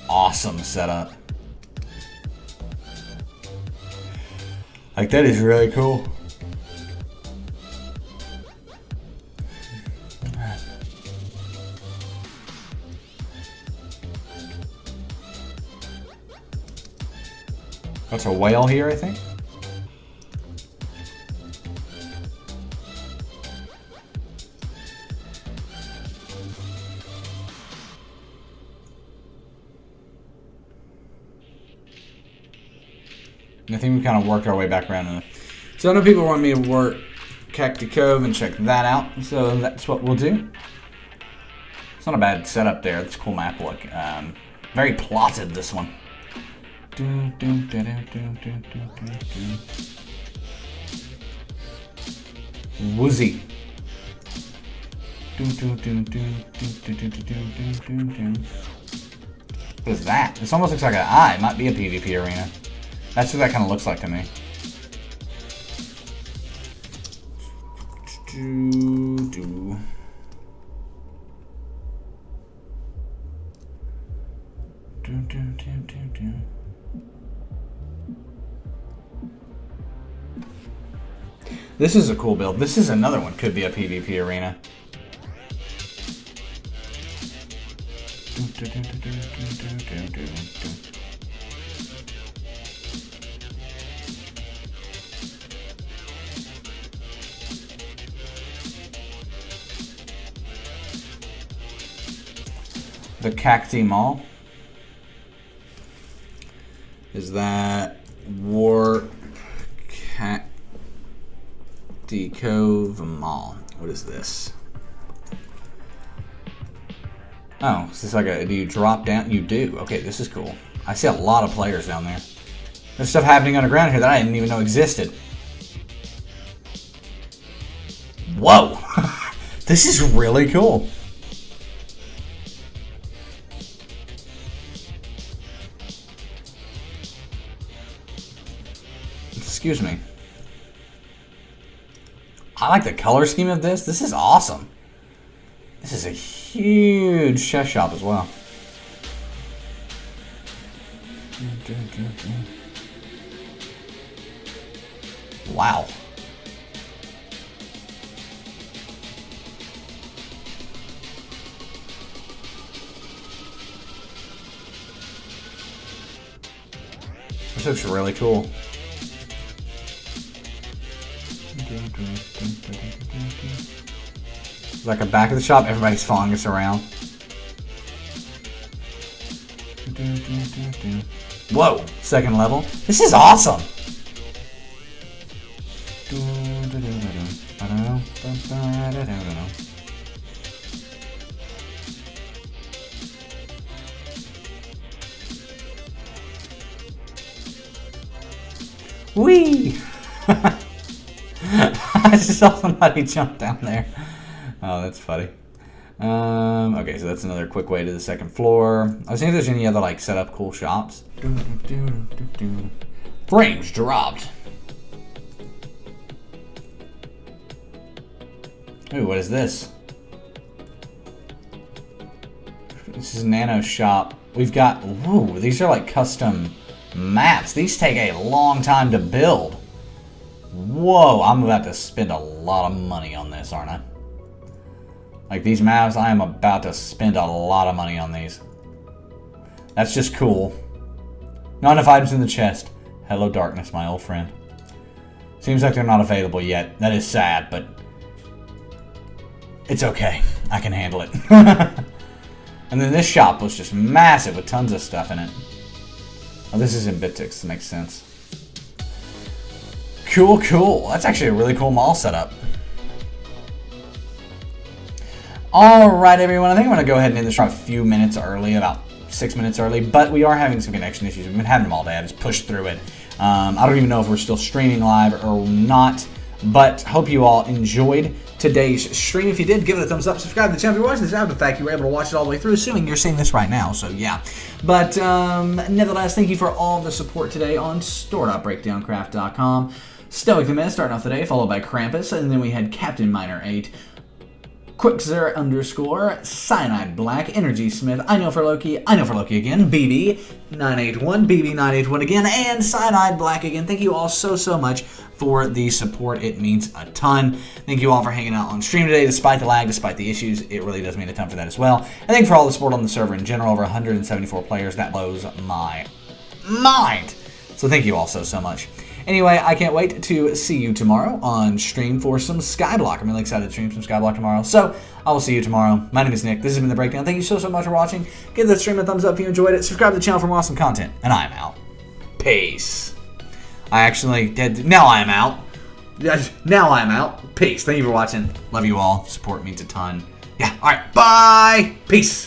awesome setup. Like, that is really cool. That's a whale here, I think. I think we kind of worked our way back around. So I know people want me to work Cacti Cove and check that out. So that's what we'll do. It's not a bad setup there. It's a cool map look. Very plotted, this one. Woozy. What is that? This almost looks like an eye. It might be a PvP arena. That's what that kind of looks like to me. This is a cool build. This is another one. Could be a PvP arena. The Cacti Mall. Is that Warp Cacti Cove Mall? What is this? Oh, is this like a, do you drop down? You do. Okay, this is cool. I see a lot of players down there. There's stuff happening underground here that I didn't even know existed. Whoa! This is really cool. Excuse me. I like the color scheme of this. This is awesome. This is a huge chess shop as well. Wow. This looks really cool. Like a back of the shop, everybody's following us around. Whoa, second level. This is awesome. Whee! I just saw somebody jump down there. Oh, that's funny. Okay, so that's another quick way to the second floor. I was thinking if there's any other like set up cool shops. Frames dropped. Ooh, what is this? This is Nano Shop. We've got, ooh, these are like custom maps. These take a long time to build. Whoa, I'm about to spend a lot of money on this, aren't I? Like these maps, I am about to spend a lot of money on these. That's just cool. Not enough items in the chest. Hello, darkness, my old friend. Seems like they're not available yet. That is sad, but it's okay. I can handle it. And then this shop was just massive with tons of stuff in it. Oh, this is in Bitix. That makes sense. Cool, cool. That's actually a really cool mall setup. Alright, everyone. I think I'm going to go ahead and end this a few minutes early, about 6 minutes early, but we are having some connection issues. We've been having them all day. I just pushed through it. I don't even know if we're still streaming live or not, but hope you all enjoyed today's stream. If you did, give it a thumbs up, subscribe to the channel if you're watching this after the fact. You were able to watch it all the way through, assuming you're seeing this right now, so yeah. But nevertheless, thank you for all the support today on store.breakdowncraft.com. Stoic the Man starting off the day, followed by Krampus, and then we had Captain Miner 8, Quickzer _, Cyanide Black, Energy Smith, I Know for Loki again, BB981, BB981 again, and Cyanide Black again. Thank you all so much for the support. It means a ton. Thank you all for hanging out on stream today, despite the lag, despite the issues. It really does mean a ton for that as well. And thank you for all the support on the server in general. Over 174 players. That blows my mind. So thank you all so much. Anyway, I can't wait to see you tomorrow on stream for some Skyblock. I'm really excited to stream some Skyblock tomorrow. So, I will see you tomorrow. My name is Nick. This has been The Breakdown. Thank you so much for watching. Give the stream a thumbs up if you enjoyed it. Subscribe to the channel for more awesome content. And I'm out. Peace. I actually did. Now I'm out. Now I'm out. Peace. Thank you for watching. Love you all. Support means a ton. Yeah. All right. Bye. Peace.